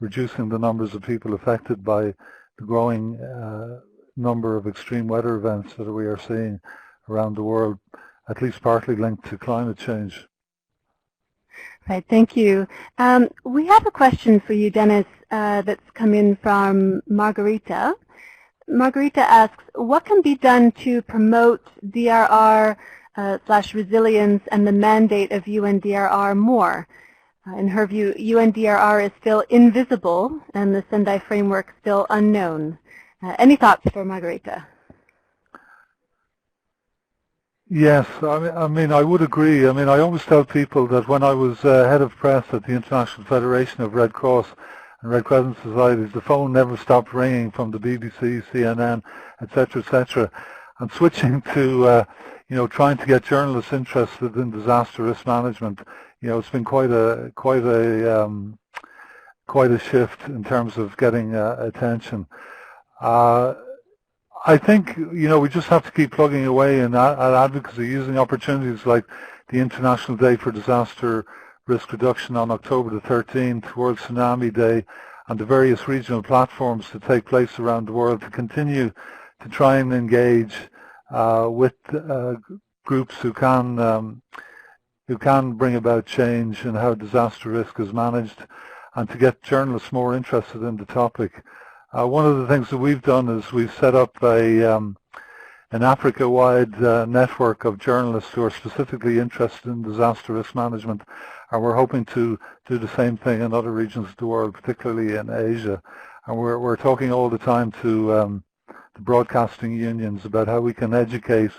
reducing the numbers of people affected by the growing number of extreme weather events that we are seeing around the world, at least partly linked to climate change. Right, thank you. We have a question for you, Dennis, that's come in from Margarita. Margarita asks, what can be done to promote DRR / resilience and the mandate of UNDRR more? In her view, UNDRR is still invisible and the Sendai framework still unknown. Any thoughts for Margarita? Yes, I mean, I would agree. I mean, I always tell people that when I was head of press at the International Federation of Red Cross and Red Crescent Societies, the phone never stopped ringing from the BBC, CNN, etc., and switching to trying to get journalists interested in disaster risk management. It's been quite a shift in terms of getting attention. I think we just have to keep plugging away at advocacy, using opportunities like the International Day for Disaster Risk Reduction on October the 13th, World Tsunami Day, and the various regional platforms that take place around the world to continue to try and engage with groups who can bring about change in how disaster risk is managed, and to get journalists more interested in the topic. One of the things that we've done is we've set up an Africa-wide network of journalists who are specifically interested in disaster risk management, and we're hoping to do the same thing in other regions of the world, particularly in Asia. And we're talking all the time to the broadcasting unions about how we can educate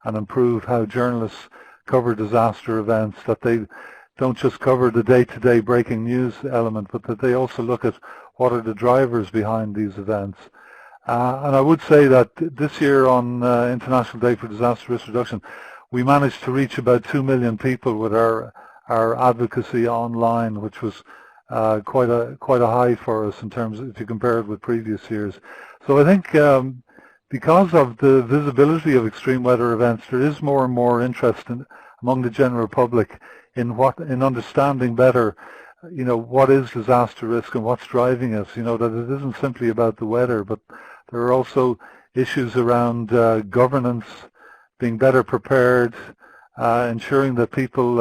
and improve how journalists cover disaster events, that they don't just cover the day-to-day breaking news element, but that they also look at what are the drivers behind these events. And I would say that this year on International Day for Disaster Risk Reduction, we managed to reach about 2 million people with our advocacy online, which was quite a high for us in terms of, if you compare it with previous years. So I think because of the visibility of extreme weather events, there is more and more interest among the general public in understanding better, what is disaster risk and what's driving us. That it isn't simply about the weather, but there are also issues around governance, being better prepared, ensuring that people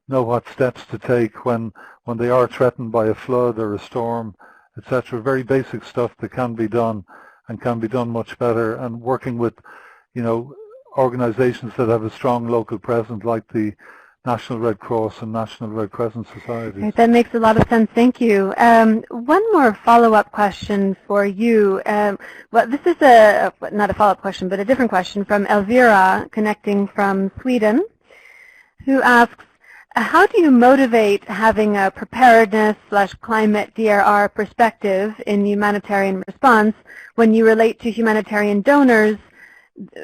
know what steps to take when they are threatened by a flood or a storm, etc. Very basic stuff that can be done and can be done much better, and working with, organizations that have a strong local presence like the National Red Cross and National Red Crescent Societies. Right, that makes a lot of sense. Thank you. One more follow-up question for you. Well, this is not a follow-up question, but a different question from Elvira, connecting from Sweden, who asks, how do you motivate having a preparedness / climate DRR perspective in humanitarian response when you relate to humanitarian donors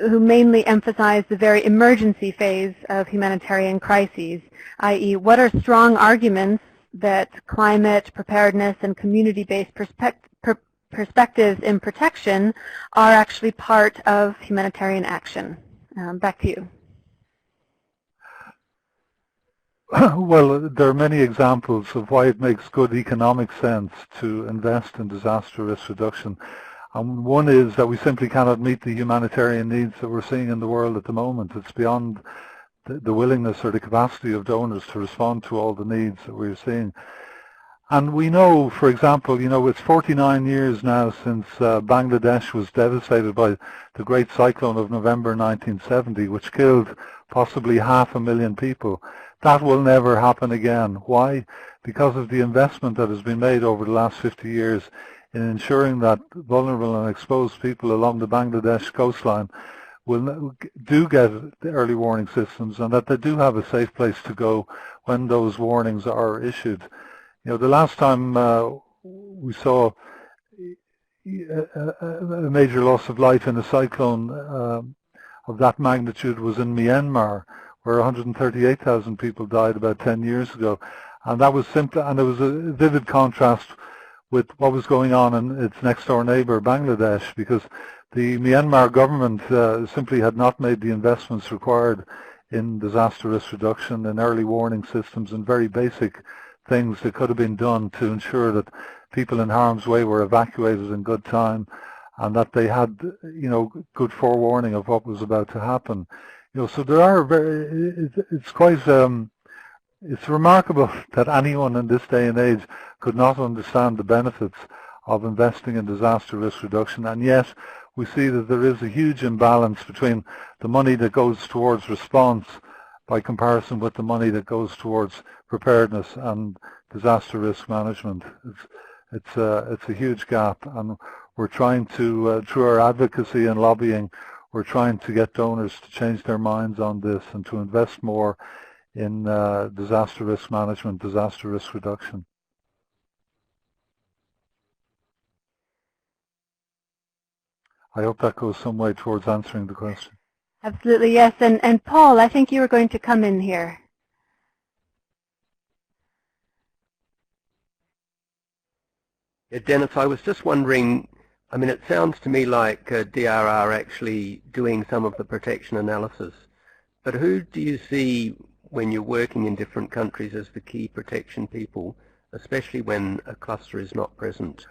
who mainly emphasize the very emergency phase of humanitarian crises, i.e., what are strong arguments that climate, preparedness, and community-based perspectives in protection are actually part of humanitarian action? Back to you. Well, there are many examples of why it makes good economic sense to invest in disaster risk reduction. And one is that we simply cannot meet the humanitarian needs that we're seeing in the world at the moment. It's beyond the willingness or the capacity of donors to respond to all the needs that we're seeing. And we know, for example, it's 49 years now since Bangladesh was devastated by the Great Cyclone of November 1970, which killed possibly 500,000 people. That will never happen again. Why? Because of the investment that has been made over the last 50 years in ensuring that vulnerable and exposed people along the Bangladesh coastline do get early warning systems, and that they do have a safe place to go when those warnings are issued. You know, the last time we saw a major loss of life in a cyclone of that magnitude was in Myanmar, where 138,000 people died about 10 years ago, and that was simply, and there was a vivid contrast with what was going on in its next door neighbour, Bangladesh, because the Myanmar government simply had not made the investments required in disaster risk reduction and early warning systems and very basic things that could have been done to ensure that people in harm's way were evacuated in good time and that they had, you know, good forewarning of what was about to happen. You know, so there are it's quite, it's remarkable that anyone in this day and age could not understand the benefits of investing in disaster risk reduction, and yet we see that there is a huge imbalance between the money that goes towards response by comparison with the money that goes towards preparedness and disaster risk management. It's a huge gap, and we're trying to, through our advocacy and lobbying, we're trying to get donors to change their minds on this and to invest more in disaster risk management, disaster risk reduction. I hope that goes some way towards answering the question. Absolutely, yes. And Paul, I think you were going to come in here. Yeah, Dennis, I was just wondering, I mean, it sounds to me like DRR are actually doing some of the protection analysis, but who do you see when you're working in different countries as the key protection people, especially when a cluster is not present?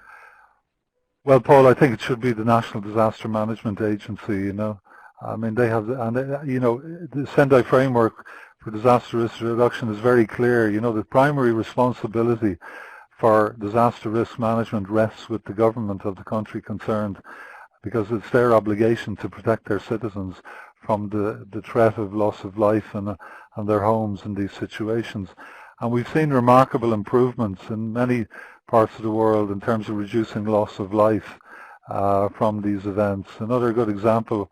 Well, Paul, I think it should be the National Disaster Management Agency, you know. I mean, they have, and you know, the Sendai framework for disaster risk reduction is very clear. You know, the primary responsibility for disaster risk management rests with the government of the country concerned, because it's their obligation to protect their citizens from the threat of loss of life and their homes in these situations. And we've seen remarkable improvements in many parts of the world in terms of reducing loss of life from these events. Another good example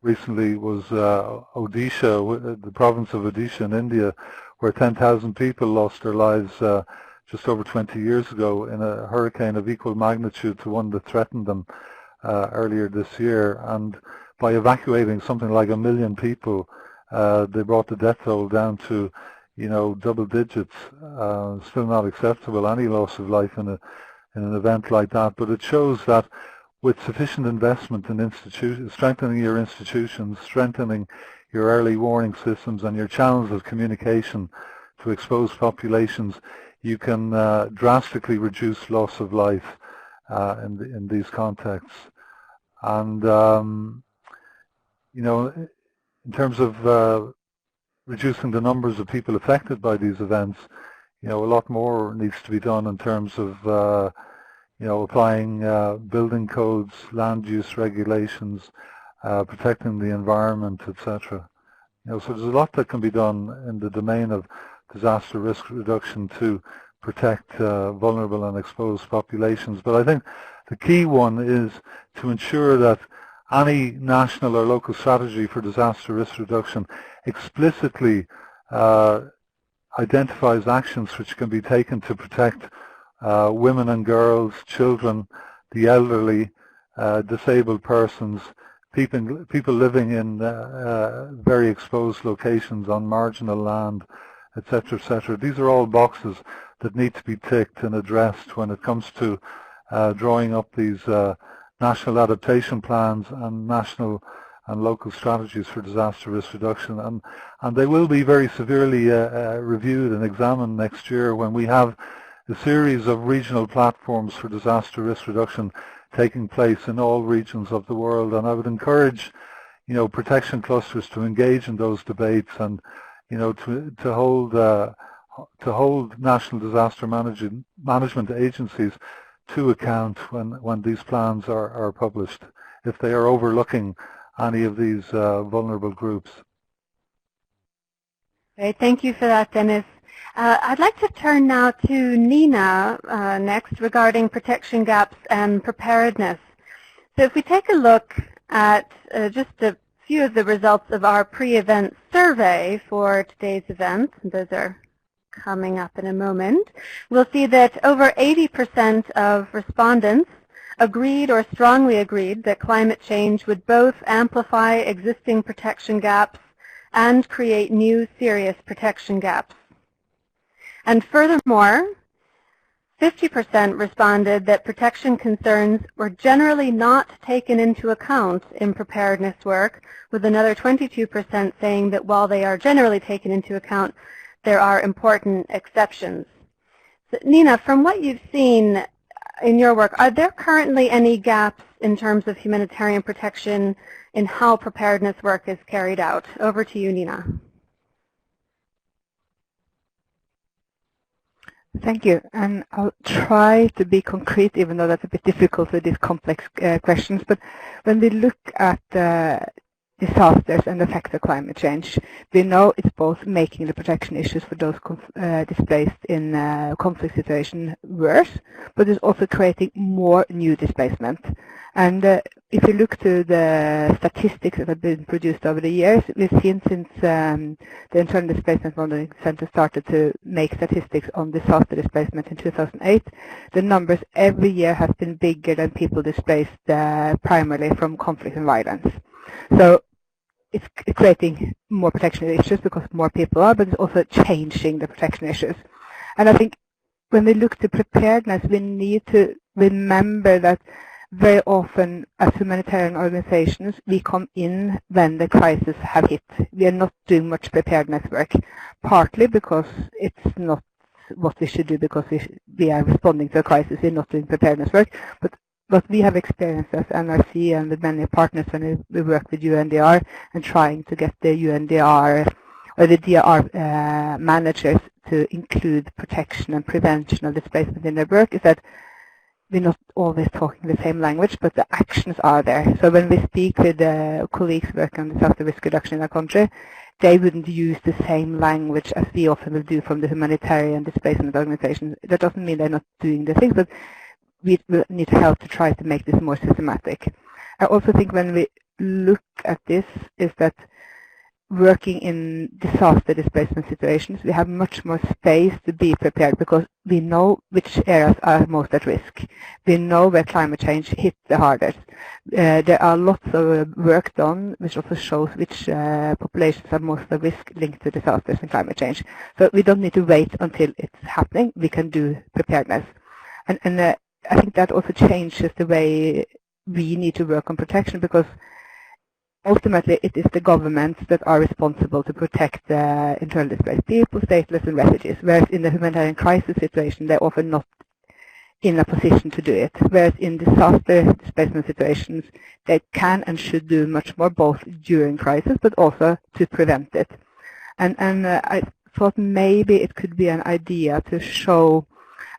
recently was Odisha, the province of Odisha in India, where 10,000 people lost their lives just over 20 years ago in a hurricane of equal magnitude to one that threatened them earlier this year. And by evacuating something like 1 million people, they brought the death toll down to, you know, double digits. Still not acceptable, any loss of life in an event like that. But it shows that with sufficient investment in institutions, strengthening your institutions, strengthening your early warning systems and your channels of communication to exposed populations, you can drastically reduce loss of life in these contexts. And you know, in terms of reducing the numbers of people affected by these events, you know, a lot more needs to be done in terms of you know, applying building codes, land use regulations, protecting the environment, etc. You know, so there's a lot that can be done in the domain of disaster risk reduction to protect vulnerable and exposed populations. But I think the key one is to ensure that any national or local strategy for disaster risk reduction explicitly identifies actions which can be taken to protect women and girls, children, the elderly, disabled persons, people living in very exposed locations on marginal land, etc., etc. These are all boxes that need to be ticked and addressed when it comes to drawing up these national adaptation plans and national and local strategies for disaster risk reduction. And they will be very severely reviewed and examined next year when we have a series of regional platforms for disaster risk reduction taking place in all regions of the world. And I would encourage, you know, protection clusters to engage in those debates and, you know, to hold national disaster management agencies to account when these plans are published, if they are overlooking any of these vulnerable groups. Great, thank you for that, Dennis. I'd like to turn now to Nina next regarding protection gaps and preparedness. So if we take a look at just a few of the results of our pre-event survey for today's event, and those are coming up in a moment, we'll see that over 80% of respondents agreed or strongly agreed that climate change would both amplify existing protection gaps and create new serious protection gaps. And furthermore, 50% responded that protection concerns were generally not taken into account in preparedness work, with another 22% saying that while they are generally taken into account, there are important exceptions. So, Nina, from what you've seen in your work, are there currently any gaps in terms of humanitarian protection in how preparedness work is carried out? Over to you, Nina. Thank you, and I'll try to be concrete, even though that's a bit difficult with these complex questions. But when we look at disasters and the effects of climate change, we know it's both making the protection issues for those displaced in conflict situations worse, but it's also creating more new displacement. And if you look to the statistics that have been produced over the years, we've seen since the Internal Displacement Monitoring Center started to make statistics on disaster displacement in 2008, the numbers every year have been bigger than people displaced primarily from conflict and violence. So it's creating more protection issues because more people are, but it's also changing the protection issues. And I think when we look to preparedness, we need to remember that very often as humanitarian organizations, we come in when the crisis have hit. We are not doing much preparedness work, partly because it's not what we should do because we are responding to a crisis. We're not doing preparedness work, but what we have experienced as NRC and with many partners when we work with UNDR and trying to get the UNDR or the DR managers to include protection and prevention of displacement in their work is that we're not always talking the same language, but the actions are there. So when we speak with colleagues working on disaster risk reduction in our country, they wouldn't use the same language as we often will do from the humanitarian displacement organizations. That doesn't mean they're not doing the things, but we will need help to try to make this more systematic. I also think when we look at this is that working in disaster displacement situations, we have much more space to be prepared because we know which areas are most at risk. We know where climate change hits the hardest. There are lots of work done which also shows which populations are most at risk linked to disasters and climate change. So we don't need to wait until it's happening. We can do preparedness. And I think that also changes the way we need to work on protection because ultimately, it is the governments that are responsible to protect the internally displaced people, stateless, and refugees, whereas in the humanitarian crisis situation, they're often not in a position to do it. Whereas in disaster displacement situations, they can and should do much more, both during crisis, but also to prevent it. And I thought maybe it could be an idea to show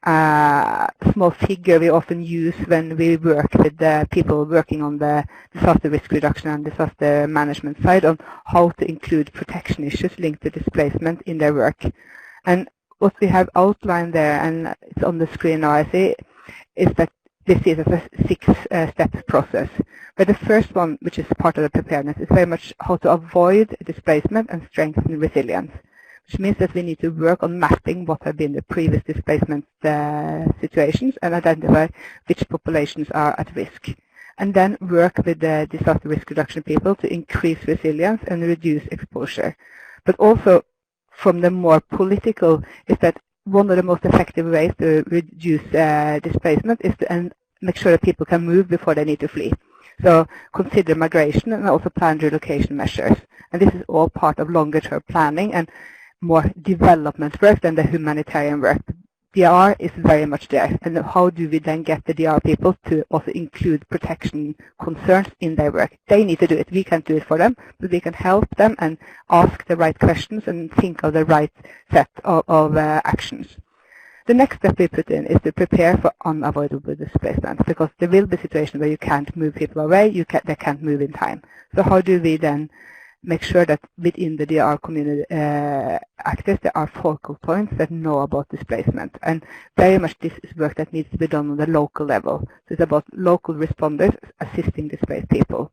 a small figure we often use when we work with the people working on the disaster risk reduction and disaster management side on how to include protection issues linked to displacement in their work. And what we have outlined there, and it's on the screen now I see, is that this is a 6-step process. But the first one, which is part of the preparedness, is very much how to avoid displacement and strengthen resilience, which means that we need to work on mapping what have been the previous displacement situations and identify which populations are at risk. And then work with the disaster risk reduction people to increase resilience and reduce exposure. But also from the more political is that one of the most effective ways to reduce displacement is to make sure that people can move before they need to flee. So consider migration and also plan relocation measures. And this is all part of longer-term planning and more development work than the humanitarian work. DR is very much there. And how do we then get the DR people to also include protection concerns in their work? They need to do it. We can't do it for them, but we can help them and ask the right questions and think of the right set of actions. The next step we put in is to prepare for unavoidable displacement, because there will be situations where you can't move people away, they can't move in time. So how do we then make sure that within the DR community actors there are focal points that know about displacement. And very much this is work that needs to be done on the local level. So it's about local responders assisting displaced people.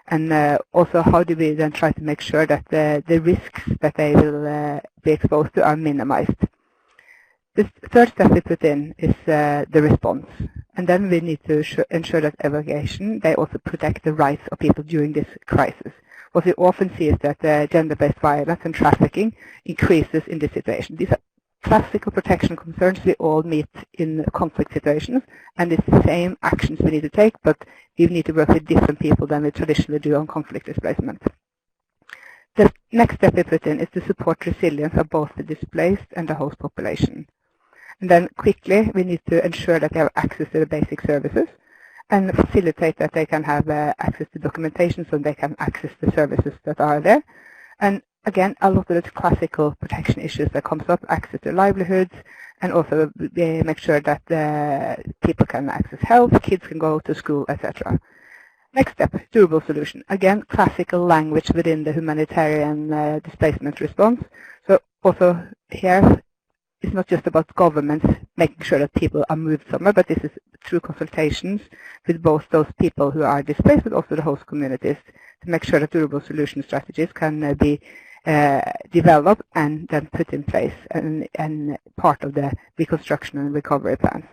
And also how do we then try to make sure that the risks that they will be exposed to are minimized. The third step we put in is the response. And then we need to ensure that evacuation, they also protect the rights of people during this crisis. What we often see is that gender-based violence and trafficking increases in this situation. These are classical protection concerns we all meet in conflict situations, and it's the same actions we need to take, but we need to work with different people than we traditionally do on conflict displacement. The next step we put in is to support resilience of both the displaced and the host population. And then quickly, we need to ensure that they have access to the basic services and facilitate that they can have access to documentation so they can access the services that are there. And again, a lot of the classical protection issues that comes up, access to livelihoods, and also make sure that people can access health, kids can go to school, etc. Next step, durable solution. Again, classical language within the humanitarian displacement response. So also here, it's not just about governments making sure that people are moved somewhere, but this is through consultations with both those people who are displaced, but also the host communities, to make sure that durable solution strategies can be developed and then put in place and part of the reconstruction and recovery plans.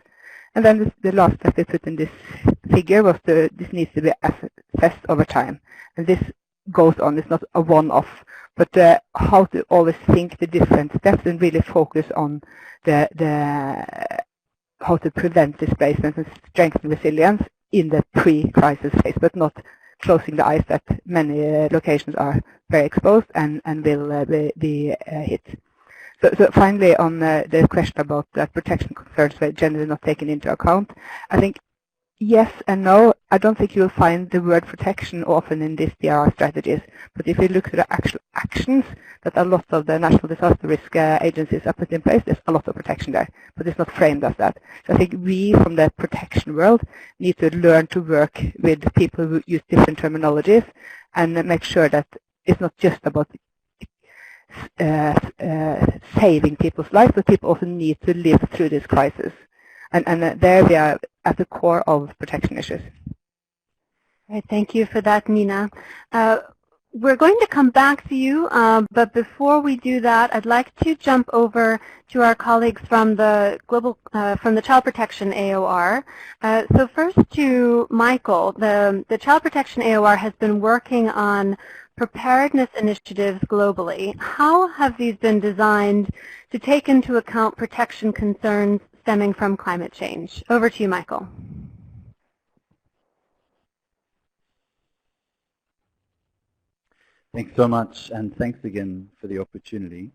And then the last step we put in this figure was this needs to be assessed over time. And this goes on, it's not a one-off, but how to always think the different steps and really focus on how to prevent displacement and strengthen resilience in the pre-crisis phase, but not closing the eyes that many locations are very exposed and will be hit. So finally, on the question about protection concerns were generally not taken into account, I think yes and no. I don't think you'll find the word protection often in these DRR strategies, but if you look at the actual actions that a lot of the national disaster risk agencies are put in place, there's a lot of protection there, but it's not framed as that. So I think we, from the protection world, need to learn to work with people who use different terminologies and make sure that it's not just about saving people's lives, but people also need to live through this crisis. And there we are at the core of protection issues. Right, thank you for that, Nina. We're going to come back to you, but before we do that, I'd like to jump over to our colleagues from the Child Protection AOR. So first to Michael, the Child Protection AOR has been working on preparedness initiatives globally. How have these been designed to take into account protection concerns stemming from climate change? Over to you, Michael. Thanks so much, and thanks again for the opportunity.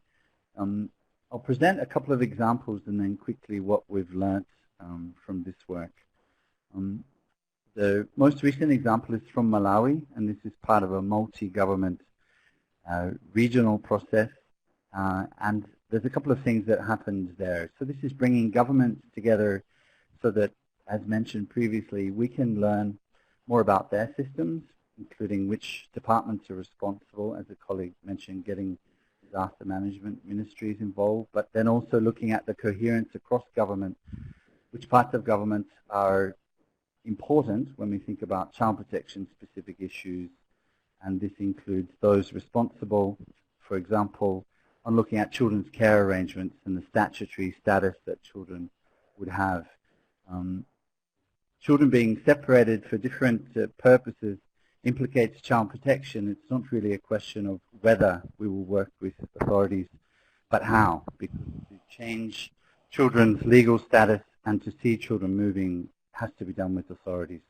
I'll present a couple of examples and then quickly what we've learnt from this work. The most recent example is from Malawi, and this is part of a multi-government regional process, and there's a couple of things that happened there. So this is bringing governments together so that, as mentioned previously, we can learn more about their systems, including which departments are responsible, as a colleague mentioned, getting disaster management ministries involved, but then also looking at the coherence across government, which parts of government are important when we think about child protection specific issues, and this includes those responsible, for example, on looking at children's care arrangements and the statutory status that children would have. Children being separated for different purposes implicates child protection. It's not really a question of whether we will work with authorities, but how, because to change children's legal status and to see children moving has to be done with authorities.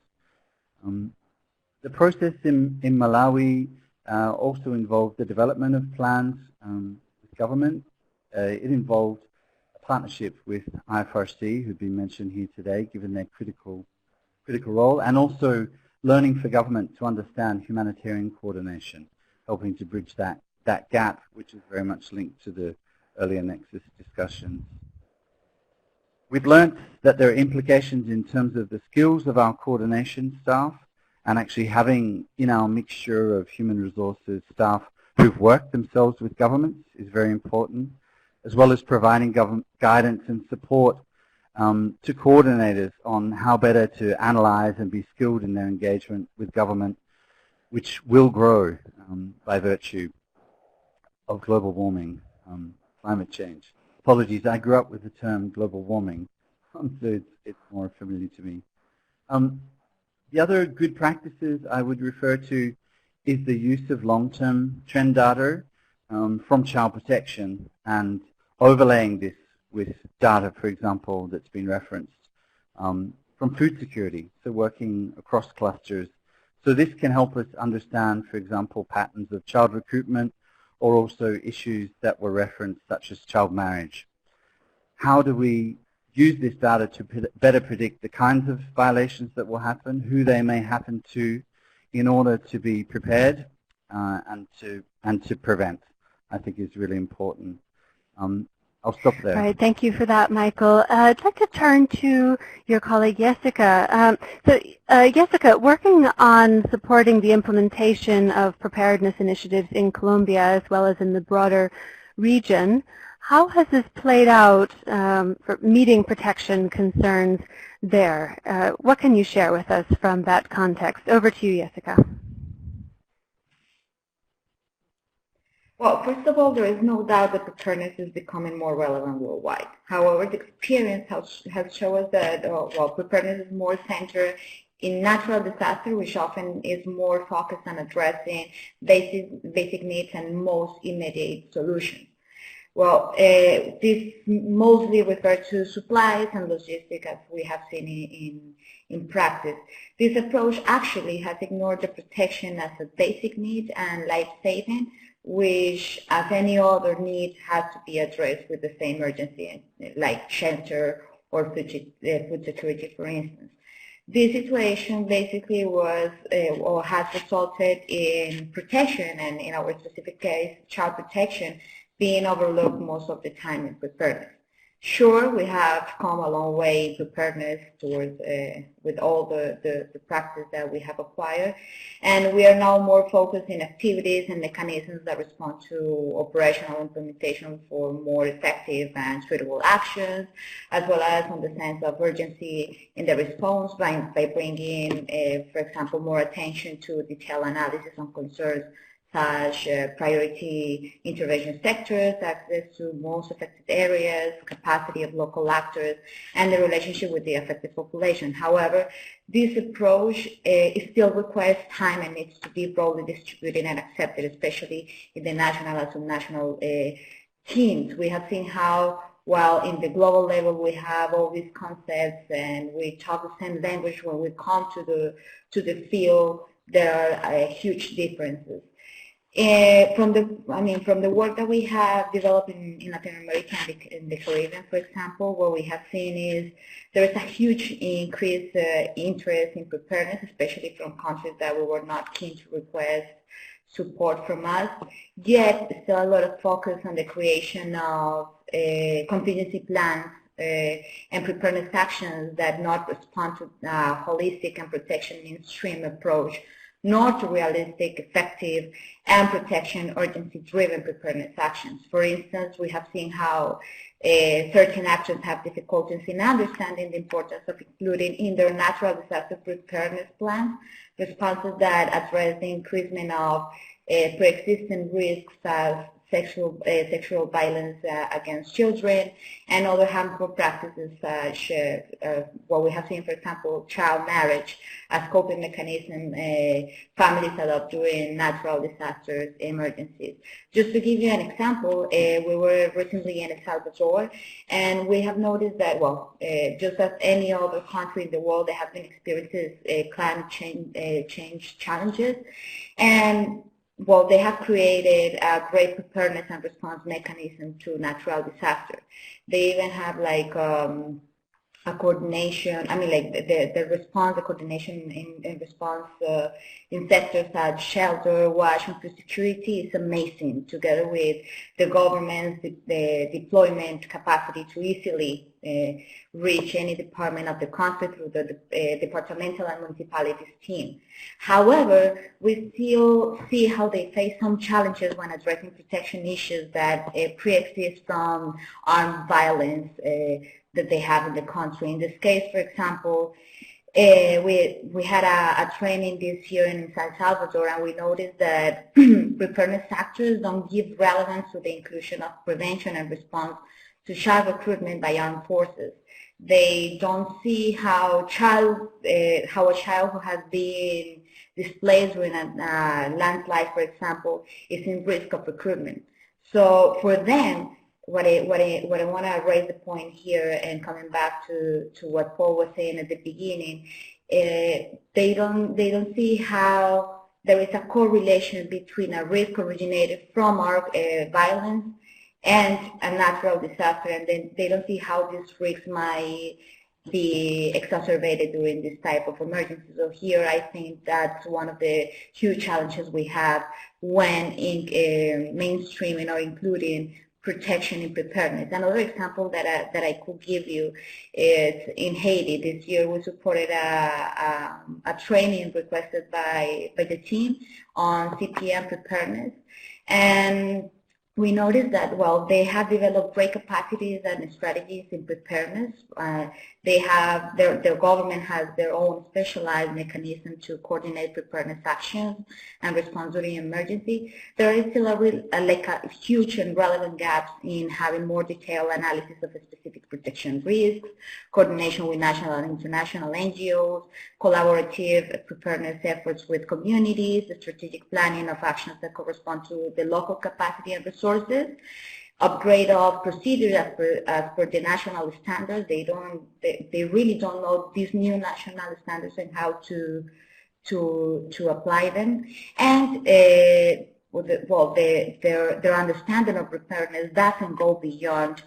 The process in Malawi also involved the development of plans with government. It involved a partnership with IFRC, who've been mentioned here today, given their critical role, and also learning for government to understand humanitarian coordination, helping to bridge that gap, which is very much linked to the earlier Nexus discussions. We've learned that there are implications in terms of the skills of our coordination staff and actually having in our mixture of human resources staff who've worked themselves with governments is very important, as well as providing guidance and support to coordinators on how better to analyze and be skilled in their engagement with government, which will grow by virtue of global warming, climate change. Apologies, I grew up with the term global warming, so it's more familiar to me. The other good practices I would refer to is the use of long-term trend data from child protection and overlaying this with data, for example, that's been referenced from food security, so working across clusters. So this can help us understand, for example, patterns of child recruitment or also issues that were referenced, such as child marriage. How do we use this data to better predict the kinds of violations that will happen, who they may happen to, in order to be prepared and to prevent, I think is really important. I'll stop there. All right, thank you for that, Michael. I'd like to turn to your colleague Jessica. Jessica, working on supporting the implementation of preparedness initiatives in Colombia as well as in the broader region, how has this played out for meeting protection concerns there? What can you share with us from that context? Over to you, Jessica. Well, first of all, there is no doubt that preparedness is becoming more relevant worldwide. However, the experience has shown us that preparedness is more centered in natural disaster, which often is more focused on addressing basic needs and most immediate solutions. Well, this mostly refers to supplies and logistics, as we have seen in practice. This approach actually has ignored the protection as a basic need and life-saving, which, as any other need, has to be addressed with the same urgency, like shelter or food security, for instance. This situation basically was or has resulted in protection, and in our specific case, child protection, being overlooked most of the time in preparedness. Sure, we have come a long way in preparedness towards with all the practice that we have acquired, and we are now more focused in activities and mechanisms that respond to operational implementation for more effective and suitable actions, as well as on the sense of urgency in the response by bringing, for example, more attention to detailed analysis on concerns such priority intervention sectors, access to most affected areas, capacity of local actors, and the relationship with the affected population. However, this approach still requires time and needs to be broadly distributed and accepted, especially in the national and subnational teams. We have seen how, while in the global level we have all these concepts and we talk the same language, when we come to the field, there are huge differences. From the work that we have developed in Latin America and in the Caribbean, for example, what we have seen is there is a huge increased interest in preparedness, especially from countries that we were not keen to request support from us. Yet, still a lot of focus on the creation of contingency plans and preparedness actions that not respond to a holistic and protection mainstream approach, nor to realistic, effective, and protection urgency-driven preparedness actions. For instance, we have seen how certain actors have difficulties in understanding the importance of including in their natural disaster preparedness plans responses that address the increasement of pre-existing risks as sexual violence against children and other harmful practices such what we have seen, for example, child marriage as coping mechanism families adopt during natural disasters emergencies. Just to give you an example, we were recently in El Salvador, and we have noticed that, just as any other country in the world, they have been experiencing climate change challenges, and they have created a great preparedness and response mechanism to natural disaster. They even have a coordination, I mean, like the response, the coordination in response in sectors such shelter, wash, and food security is amazing, together with the government's the deployment capacity to easily reach any department of the country through the departmental and municipalities team. However, we still see how they face some challenges when addressing protection issues that pre-exist from armed violence that they have in the country. In this case, for example, we had a training this year in San Salvador, and we noticed that preparedness actors don't give relevance to the inclusion of prevention and response to child recruitment by armed forces. They don't see how a child who has been displaced during a landslide, for example, is in risk of recruitment. So for them, what I want to raise the point here, and coming back to what Paul was saying at the beginning, they don't see how there is a correlation between a risk originated from our violence and a natural disaster, and then they don't see how this risk might be exacerbated during this type of emergency. So here I think that's one of the huge challenges we have when mainstreaming or including protection in preparedness. Another example that I could give you is in Haiti. This year we supported a training requested by the team on CPM preparedness, and we noticed that, well, they have developed great capacities and strategies in preparedness. They have their government has their own specialized mechanism to coordinate preparedness actions and response during emergency. There is still a huge and relevant gaps in having more detailed analysis of specific protection risks, coordination with national and international NGOs, collaborative preparedness efforts with communities, the strategic planning of actions that correspond to the local capacity and resources, upgrade of procedures as per the national standards. They really don't know these new national standards and how to apply them, and their understanding of preparedness doesn't go beyond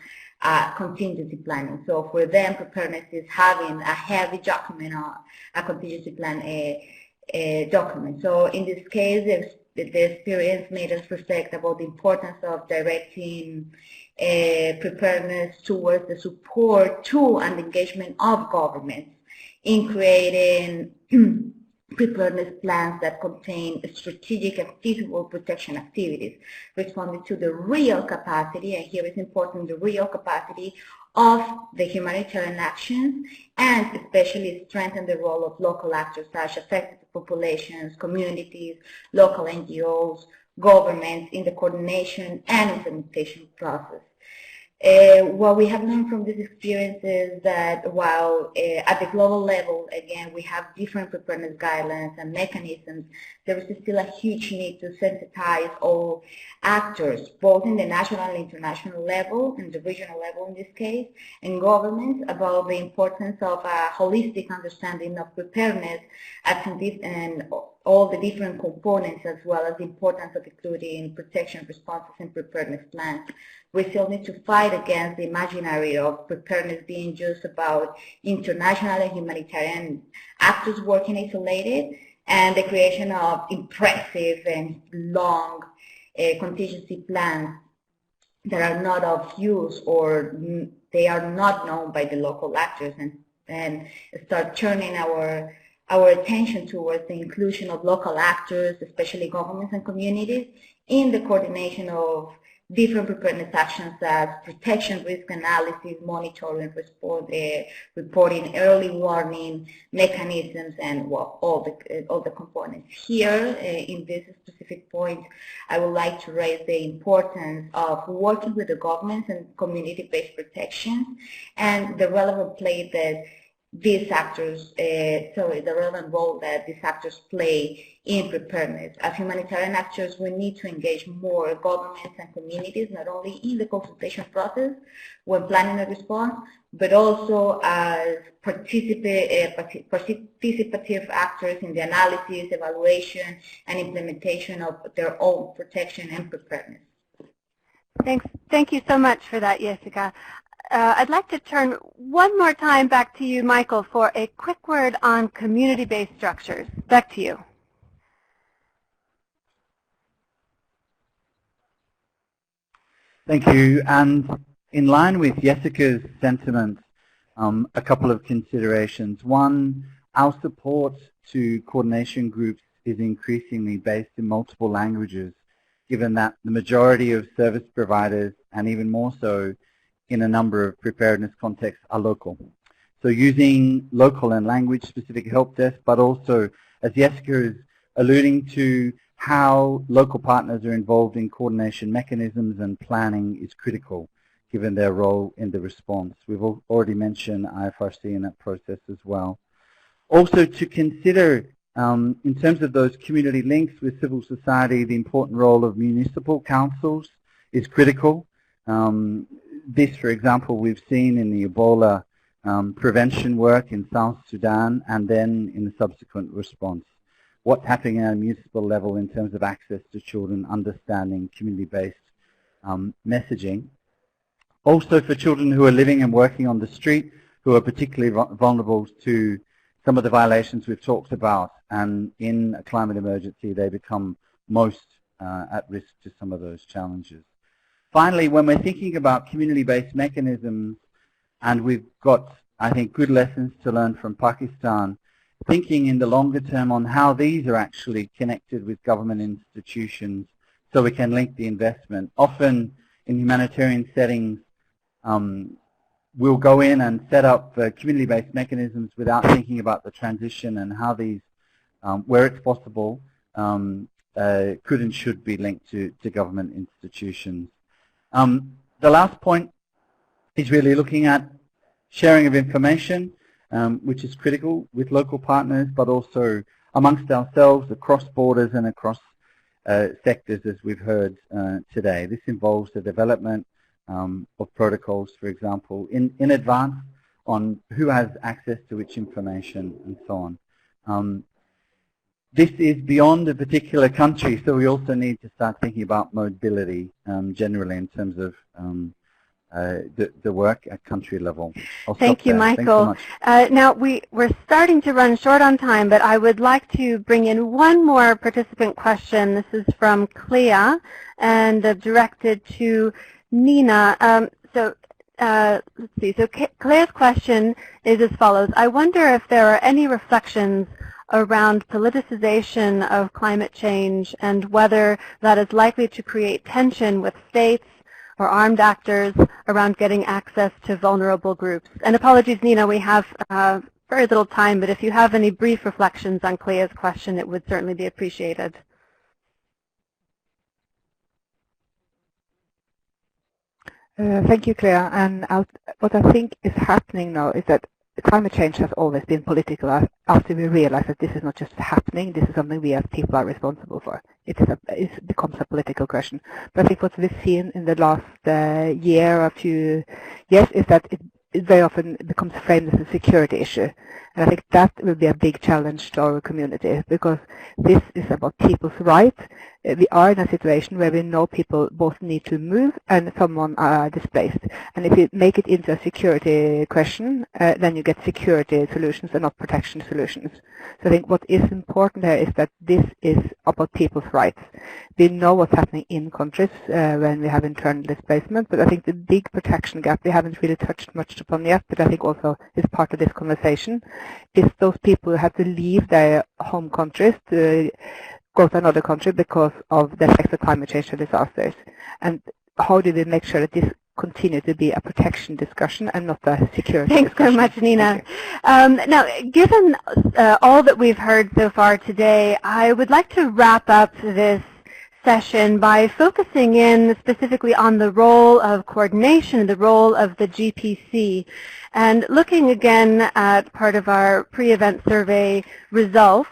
contingency planning. So for them, preparedness is having a heavy document, a contingency plan document. So in this case, the experience made us reflect about the importance of directing preparedness towards the support to and engagement of governments in creating preparedness plans that contain strategic and feasible protection activities, responding to the real capacity, and here is important, the real capacity of the humanitarian actions, and especially strengthen the role of local actors such as affected populations, communities, local NGOs, governments in the coordination and implementation process. What we have learned from this experience is that while at the global level, again, we have different preparedness guidelines and mechanisms, there is still a huge need to sensitize all actors, both in the national and international level, and the regional level in this case, and governments, about the importance of a holistic understanding of preparedness and all the different components, as well as the importance of including protection responses and preparedness plans. We still need to fight against the imaginary of preparedness being just about international and humanitarian actors working isolated, and the creation of impressive and long contingency plans that are not of use, or they are not known by the local actors, and start turning our attention towards the inclusion of local actors, especially governments and communities, in the coordination of different preparedness actions as protection, risk analysis, monitoring, reporting, early warning mechanisms, and all the components. Here, in this specific point, I would like to raise the importance of working with the governments and community-based protection, and the relevant play that these actors, the relevant role that these actors play in preparedness. As humanitarian actors, we need to engage more governments and communities, not only in the consultation process when planning a response, but also as participative actors in the analysis, evaluation, and implementation of their own protection and preparedness. Thank you so much for that, Jessica. I'd like to turn one more time back to you, Michael, for a quick word on community-based structures. Back to you. Thank you. And in line with Jessica's sentiment, a couple of considerations. One, our support to coordination groups is increasingly based in multiple languages, given that the majority of service providers, and even more so in a number of preparedness contexts, are local. So using local and language-specific help desk, but also, as Jessica is alluding to, how local partners are involved in coordination mechanisms and planning is critical, given their role in the response. We've already mentioned IFRC in that process as well. Also to consider, in terms of those community links with civil society, the important role of municipal councils is critical. This, for example, we've seen in the Ebola prevention work in South Sudan and then in the subsequent response. What's happening at a municipal level in terms of access to children, understanding community-based messaging. Also for children who are living and working on the street, who are particularly vulnerable to some of the violations we've talked about, and in a climate emergency they become most at risk to some of those challenges. Finally, when we're thinking about community-based mechanisms, and we've got, I think, good lessons to learn from Pakistan, thinking in the longer term on how these are actually connected with government institutions so we can link the investment. Often in humanitarian settings, we'll go in and set up community-based mechanisms without thinking about the transition and how these, where it's possible, could and should be linked to government institutions. The last point is really looking at sharing of information, which is critical with local partners, but also amongst ourselves, across borders and across sectors, as we've heard today. This involves the development of protocols, for example, in advance on who has access to which information and so on. This is beyond a particular country, so we also need to start thinking about mobility generally in terms of the work at country level. Thank you, Michael. Now, we're starting to run short on time, but I would like to bring in one more participant question. This is from Clea and directed to Nina. Let's see. So Clea's question is as follows. I wonder if there are any reflections around politicization of climate change and whether that is likely to create tension with states or armed actors around getting access to vulnerable groups. And apologies, Nina, we have very little time, but if you have any brief reflections on Clea's question, it would certainly be appreciated. Thank you, Clea. And what I think is happening now is that climate change has always been political after we realize that this is not just happening, this is something we as people are responsible for. It becomes a political question. But I think what we've seen in the last year or 2 years is that it very often becomes framed as a security issue. And I think that will be a big challenge to our community, because this is about people's rights. We are in a situation where we know people both need to move and someone are displaced. And if you make it into a security question, then you get security solutions and not protection solutions. So I think what is important here is that this is about people's rights. We know what's happening in countries when we have internal displacement, but I think the big protection gap we haven't really touched much upon yet, but I think also is part of this conversation, is those people who have to leave their home countries to go to another country because of the effects of climate change and disasters. And how do we make sure that this continue to be a protection discussion and not a security discussion? Thanks so much, Nina. Now, given all that we've heard so far today, I would like to wrap up this session by focusing in specifically on the role of coordination, the role of the GPC, and looking again at part of our pre-event survey results.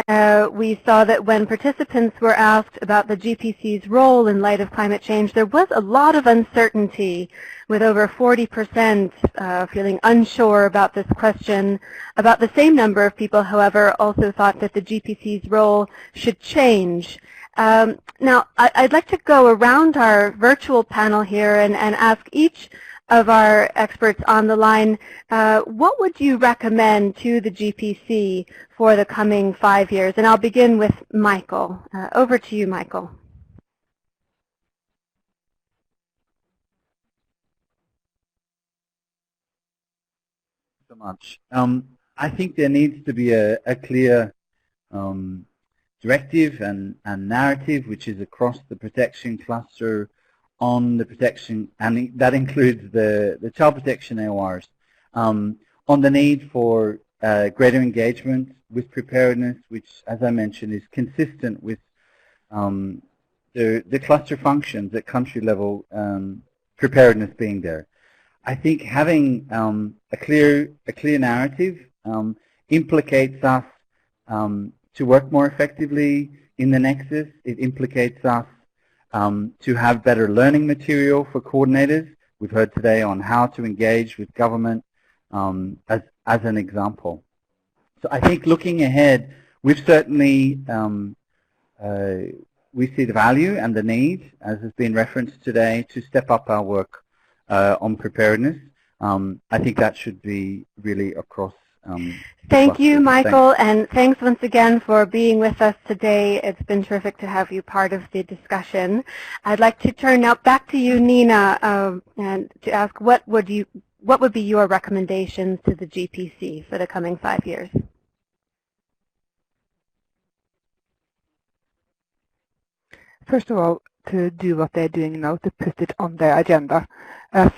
We saw that when participants were asked about the GPC's role in light of climate change, there was a lot of uncertainty, with over 40% feeling unsure about this question. About the same number of people, however, also thought that the GPC's role should change. Now, I'd like to go around our virtual panel here and ask each of our experts on the line. What would you recommend to the GPC for the coming 5 years? And I'll begin with Michael. Over to you, Michael. So much. I think there needs to be a clear directive and narrative which is across the protection cluster on the protection, and that includes the child protection AORs, on the need for greater engagement with preparedness, which, as I mentioned, is consistent with the cluster functions at country level, preparedness being there. I think having a clear narrative implicates us to work more effectively in the nexus. It implicates us to have better learning material for coordinators. We've heard today on how to engage with government as an example. So I think looking ahead, we've certainly, we see the value and the need, as has been referenced today, to step up our work on preparedness. I think that should be really across. Thank you, Michael, and thanks once again for being with us today. It's been terrific to have you part of the discussion. I'd like to turn now back to you, Nina, and to ask what would be your recommendations to the GPC for the coming 5 years? First of all, to do what they're doing now, to put it on their agenda. As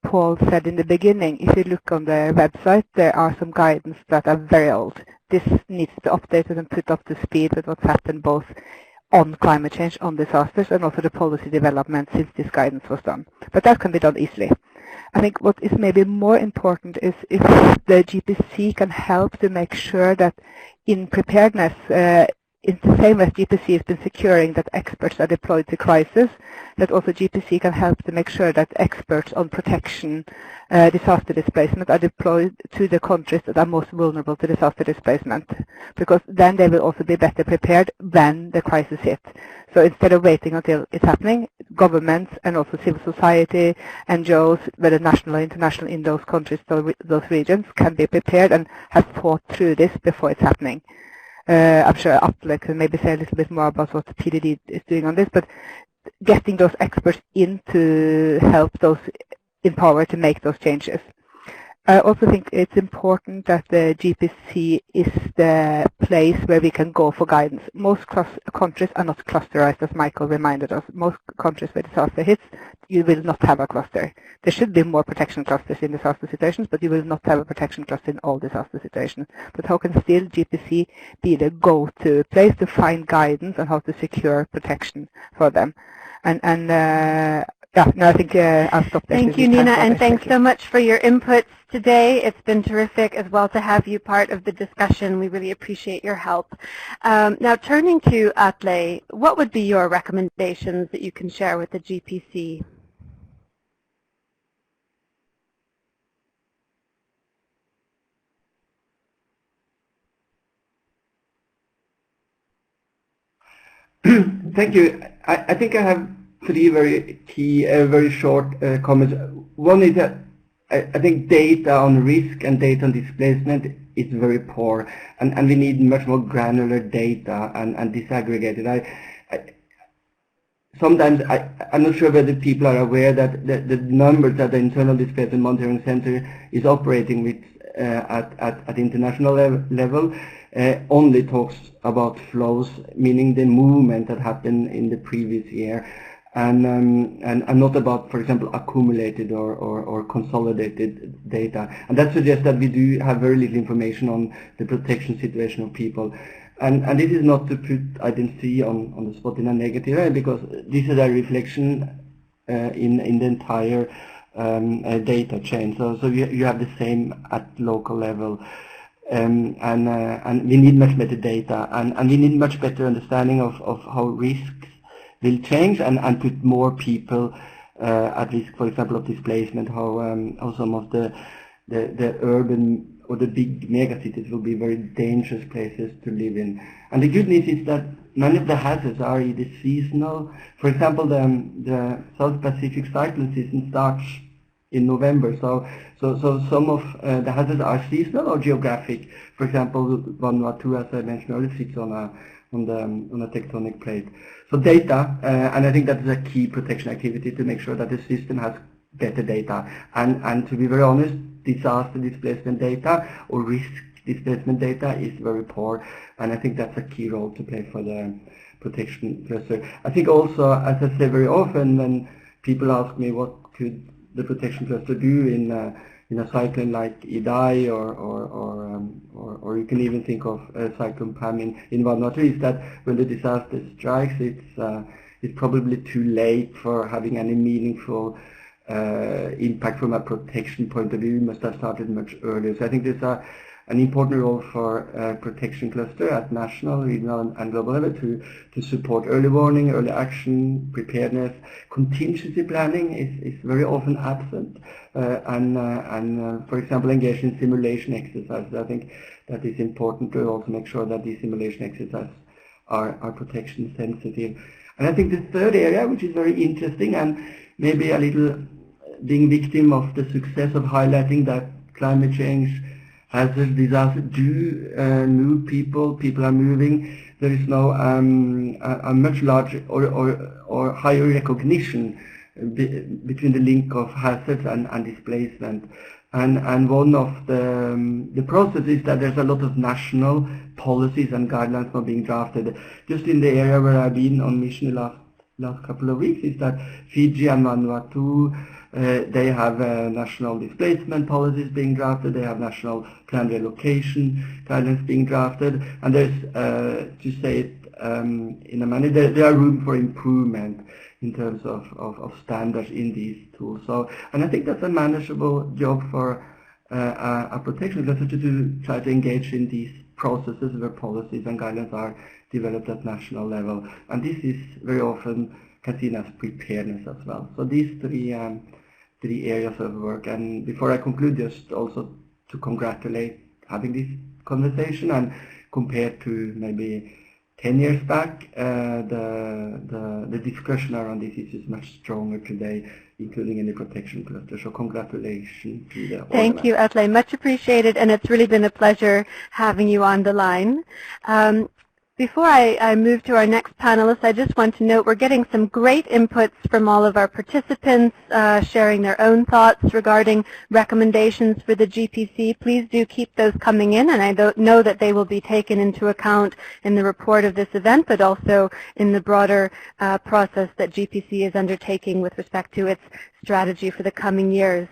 Paul said in the beginning, if you look on their website, there are some guidance that are very old. This needs to be updated and put up to speed with what's happened both on climate change, on disasters, and also the policy development since this guidance was done. But that can be done easily. I think what is maybe more important is if the GPC can help to make sure that in preparedness, it's the same as GPC has been securing that experts are deployed to crisis, that also GPC can help to make sure that experts on protection, disaster displacement are deployed to the countries that are most vulnerable to disaster displacement, because then they will also be better prepared when the crisis hits. So instead of waiting until it's happening, governments and also civil society, NGOs, whether national or international in those countries, those regions, can be prepared and have thought through this before it's happening. I'm sure Atle can maybe say a little bit more about what the PDD is doing on this, but getting those experts in to help those in power to make those changes. I also think it's important that the GPC is the place where we can go for guidance. Most countries are not clusterized, as Michael reminded us. Most countries where disaster hits, you will not have a cluster. There should be more protection clusters in disaster situations, but you will not have a protection cluster in all disaster situations. But how can still GPC be the go-to place to find guidance on how to secure protection for them? Yeah, no, I think I'll stop there. Thank you, Nina, and thanks so much for your inputs today. It's been terrific as well to have you part of the discussion. We really appreciate your help. Now, turning to Atle, what would be your recommendations that you can share with the GPC? Thank you. I think I have three very key, very short comments. One is that I think data on risk and data on displacement is very poor, and we need much more granular data and disaggregated. Sometimes I'm not sure whether people are aware that the numbers that the Internal Displacement Monitoring Center is operating with at international level only talks about flows, meaning the movement that happened in the previous year. And not about, for example, accumulated or consolidated data. And that suggests that we do have very little information on the protection situation of people. And this is not to put identity on the spot in a negative way, because this is a reflection in the entire data chain. So you have the same at local level. And we need much better data, and we need much better understanding of how risks will change and put more people at risk, for example, of displacement, how some of the urban or the big megacities will be very dangerous places to live in. And the good news is that many of the hazards are either seasonal. For example, the South Pacific cyclone season starts in November. So some of the hazards are seasonal or geographic. For example, Vanuatu, as I mentioned earlier, sits on a tectonic plate. So data, and I think that is a key protection activity to make sure that the system has better data. And to be very honest, disaster displacement data or risk displacement data is very poor, and I think that's a key role to play for the protection cluster. I think also, as I say very often, when people ask me what could the protection cluster do in a cyclone like Idai, or you can even think of Cyclone Pam in Vanuatu, is that when the disaster strikes, it's probably too late for having any meaningful impact from a protection point of view. We must have started much earlier. So I think there's an important role for protection cluster at national, regional, and global level to support early warning, early action, preparedness. Contingency planning is very often absent, and for example, engage in simulation exercises. I think that is important to also make sure that these simulation exercises are protection sensitive. And I think the third area, which is very interesting and maybe a little being victim of the success of highlighting that climate change hazard, disaster do move people. People are moving. There is now a much larger or higher recognition between the link of hazards and displacement. And one of the processes is that there's a lot of national policies and guidelines now being drafted. Just in the area where I've been on mission the last couple of weeks is that Fiji and Vanuatu, they have national displacement policies being drafted. They have national planned relocation guidelines being drafted. And there's, to say it in a manner, there are room for improvement in terms of standards in these tools. So, and I think that's a manageable job for a protection cluster to try to engage in these processes where policies and guidelines are developed at national level. And this is very often seen as preparedness as well. So these three areas of work. And before I conclude, just also to congratulate having this conversation, and compared to maybe 10 years back, the discussion around this is much stronger today, including in the protection cluster. So congratulations to the Thank you, Atle. Much appreciated, and it's really been a pleasure having you on the line. Before I move to our next panelist, I just want to note we're getting some great inputs from all of our participants, sharing their own thoughts regarding recommendations for the GPC. Please do keep those coming in, and I know that they will be taken into account in the report of this event, but also in the broader process that GPC is undertaking with respect to its strategy for the coming years.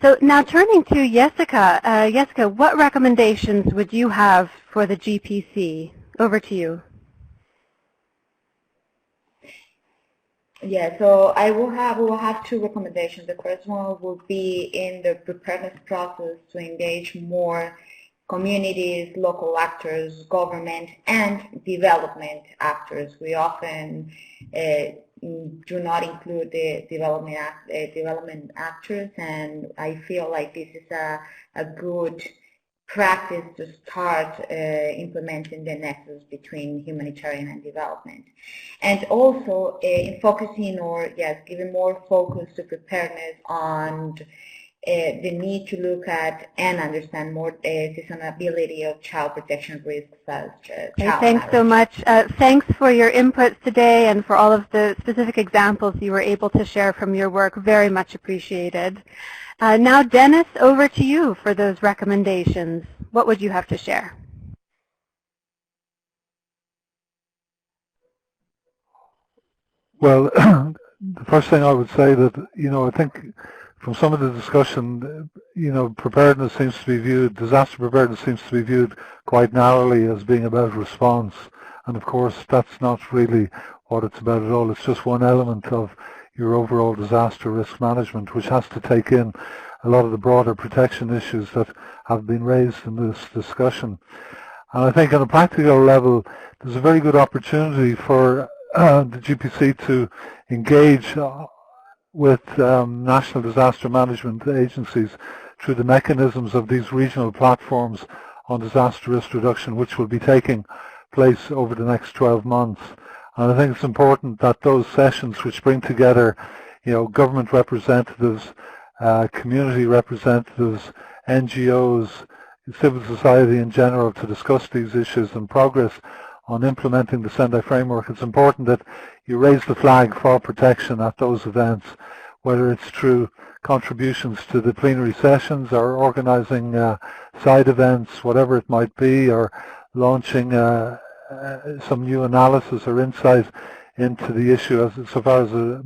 So now turning to Jessica. Jessica, what recommendations would you have for the GPC? Over to you. Yeah, so we will have two recommendations. The first one will be in the preparedness process to engage more communities, local actors, government, and development actors. We often do not include the development actors, and I feel like this is a good practice to start implementing the nexus between humanitarian and development. And also in focusing, or yes, giving more focus to preparedness on the need to look at and understand more seasonality of child protection risks as child marriage. Thanks so much. Thanks for your inputs today and for all of the specific examples you were able to share from your work. Very much appreciated. Now, Dennis, over to you for those recommendations. What would you have to share? Well, the first thing I would say that, I think from some of the discussion, preparedness seems to be viewed, disaster preparedness seems to be viewed quite narrowly as being about response. And of course, that's not really what it's about at all. It's just one element of your overall disaster risk management, which has to take in a lot of the broader protection issues that have been raised in this discussion. And I think on a practical level, there's a very good opportunity for the GPC to engage with national disaster management agencies through the mechanisms of these regional platforms on disaster risk reduction, which will be taking place over the next 12 months. And I think it's important that those sessions, which bring together, government representatives, community representatives, NGOs, civil society in general to discuss these issues and progress on implementing the Sendai framework. It's important that you raise the flag for protection at those events, whether it's through contributions to the plenary sessions or organising side events, whatever it might be, or launching some new analysis or insight into the issue as so far as it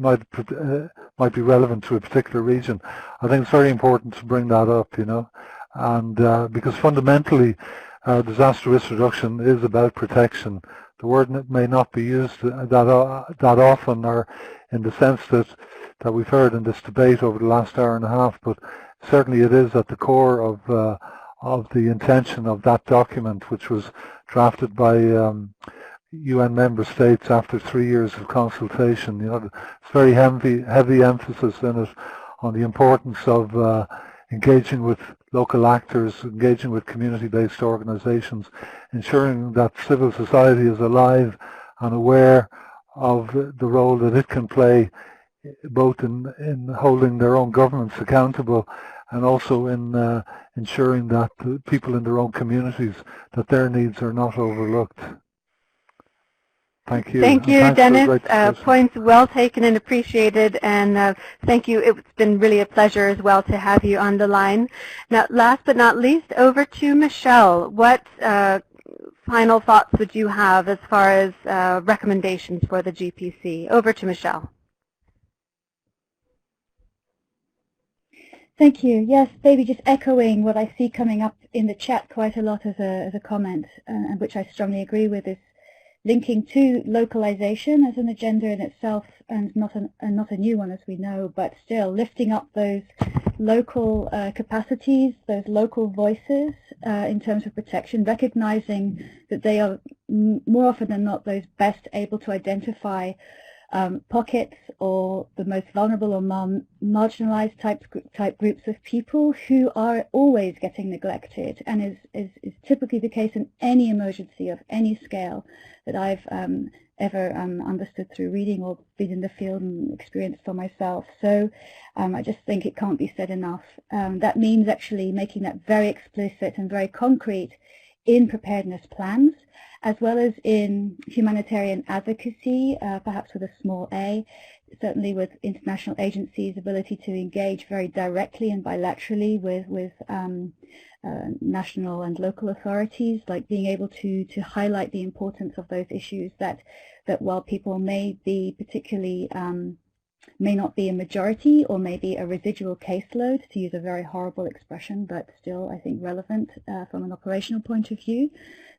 might be relevant to a particular region. I think it's very important to bring that up, you know, and because fundamentally disaster risk reduction is about protection. The word may not be used that often, or in the sense that we've heard in this debate over the last hour and a half, but certainly it is at the core of the intention of that document, which was drafted by UN member states after 3 years of consultation. You know, it's very heavy emphasis in it on the importance of engaging with local actors, engaging with community-based organizations, ensuring that civil society is alive and aware of the role that it can play, both in holding their own governments accountable and also in ensuring that the people in their own communities, that their needs are not overlooked. Thank you. Thank you, Dennis. Points well taken and appreciated, and thank you. It's been really a pleasure as well to have you on the line. Now, last but not least, over to Michelle. What final thoughts would you have as far as recommendations for the GPC? Over to Michelle. Thank you. Yes, maybe just echoing what I see coming up in the chat quite a lot as a comment, and which I strongly agree with, is linking to localization as an agenda in itself, and not a new one, as we know, but still lifting up those local capacities, those local voices in terms of protection, recognizing that they are more often than not those best able to identify pockets or the most vulnerable or marginalized type groups of people who are always getting neglected, and is typically the case in any emergency of any scale that I've ever understood through reading or been in the field and experienced for myself. So I just think it can't be said enough. That means actually making that very explicit and very concrete in preparedness plans, as well as in humanitarian advocacy, perhaps with a small a, certainly with international agencies' ability to engage very directly and bilaterally with national and local authorities, like being able to highlight the importance of those issues, that while people may be particularly may not be a majority or maybe a residual caseload, to use a very horrible expression, but still I think relevant from an operational point of view,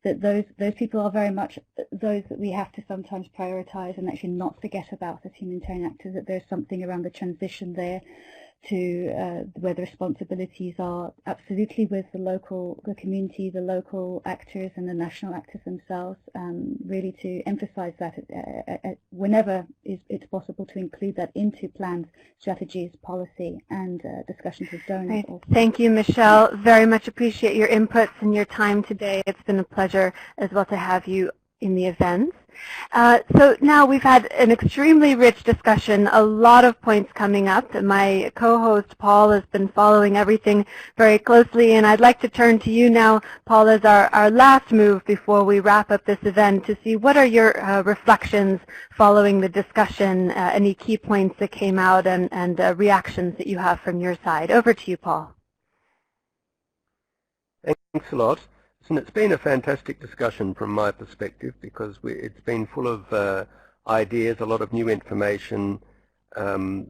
that those people are very much those that we have to sometimes prioritize and actually not forget about as humanitarian actors, that there's something around the transition there to where the responsibilities are absolutely with the community, the local actors and the national actors themselves, really to emphasize that whenever it's possible to include that into plans, strategies, policy, and discussions with donors. Right. Thank you, Michelle. Very much appreciate your inputs and your time today. It's been a pleasure as well to have you in the event. So now we've had an extremely rich discussion, a lot of points coming up. My co-host Paul has been following everything very closely, and I'd like to turn to you now, Paul, as our last move before we wrap up this event, to see what are your reflections following the discussion, any key points that came out, and reactions that you have from your side. Over to you, Paul. Thanks a lot. And it's been a fantastic discussion from my perspective, because it's been full of ideas, a lot of new information, and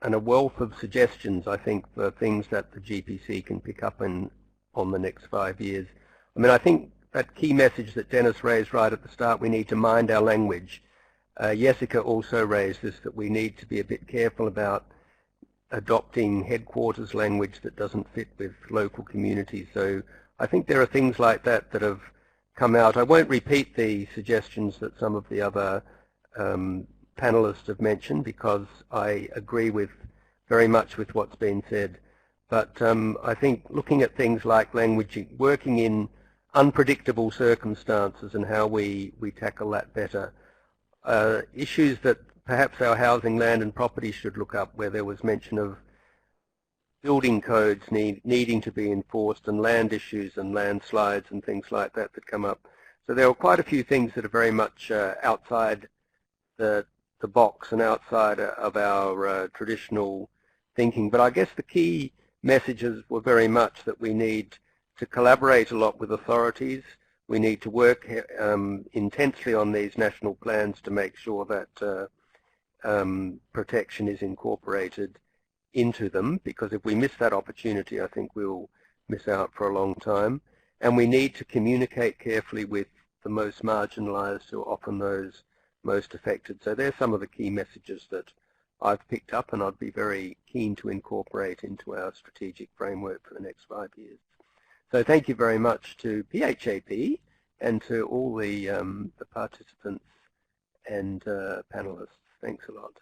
a wealth of suggestions, I think, for things that the GPC can pick up on the next 5 years. I mean, I think that key message that Dennis raised right at the start, we need to mind our language. Jessica also raised this, that we need to be a bit careful about adopting headquarters language that doesn't fit with local communities. So I think there are things like that that have come out. I won't repeat the suggestions that some of the other panelists have mentioned, because I agree very much with what's been said. But I think looking at things like language, working in unpredictable circumstances and how we tackle that better. Issues that perhaps our housing, land and property should look up, where there was mention of building codes needing to be enforced, and land issues and landslides and things like that that come up. So there are quite a few things that are very much outside the box and outside of our traditional thinking. But I guess the key messages were very much that we need to collaborate a lot with authorities. We need to work intensely on these national plans to make sure that protection is incorporated into them, because if we miss that opportunity, I think we'll miss out for a long time. And we need to communicate carefully with the most marginalized, who are often those most affected. So there's some of the key messages that I've picked up, and I'd be very keen to incorporate into our strategic framework for the next 5 years. So thank you very much to PHAP and to all the participants and panelists. Thanks a lot.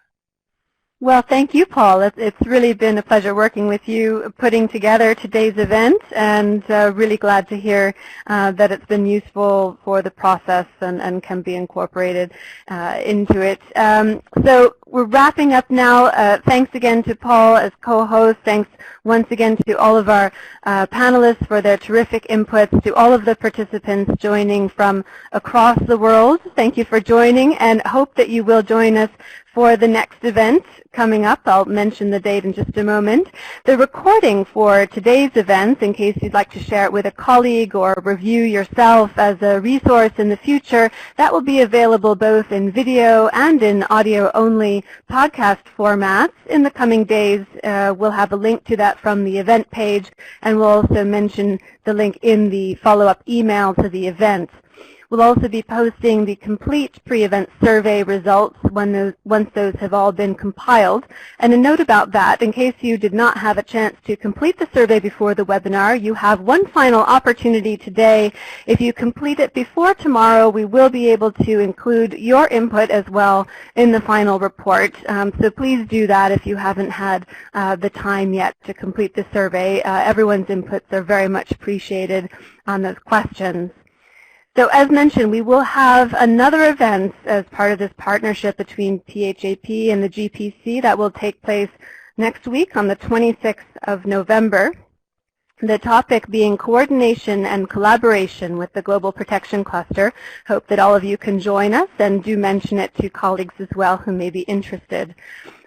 Well, thank you, Paul. It's really been a pleasure working with you, putting together today's event, and really glad to hear that it's been useful for the process and can be incorporated into it. So we're wrapping up now. Thanks again to Paul as co-host. Thanks once again to all of our panelists for their terrific inputs, to all of the participants joining from across the world. Thank you for joining, and hope that you will join us for the next event coming up. I'll mention the date in just a moment. The recording for today's events, in case you'd like to share it with a colleague or review yourself as a resource in the future, that will be available both in video and in audio-only podcast formats. In the coming days, we'll have a link to that from the event page, and we'll also mention the link in the follow-up email to the event. We'll also be posting the complete pre-event survey results once those have all been compiled. And a note about that, in case you did not have a chance to complete the survey before the webinar, you have one final opportunity today. If you complete it before tomorrow, we will be able to include your input as well in the final report. So please do that if you haven't had the time yet to complete the survey. Everyone's inputs are very much appreciated on those questions. So as mentioned, we will have another event as part of this partnership between PHAP and the GPC that will take place next week on the 26th of November. The topic being coordination and collaboration with the Global Protection Cluster. Hope that all of you can join us, and do mention it to colleagues as well who may be interested.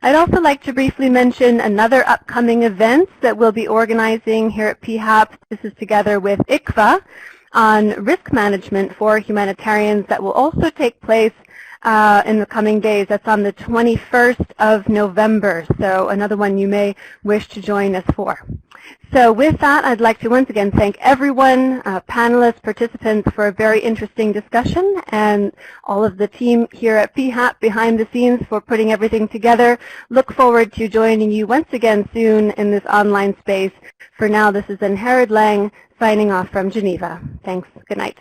I'd also like to briefly mention another upcoming event that we'll be organizing here at PHAP. This is together with ICFA on risk management for humanitarians, that will also take place in the coming days. That's on the 21st of November, so another one you may wish to join us for. So with that, I'd like to once again thank everyone, panelists, participants, for a very interesting discussion, and all of the team here at PHAP behind the scenes for putting everything together. Look forward to joining you once again soon in this online space. For now, this is Herod Lang signing off from Geneva. Thanks. Good night.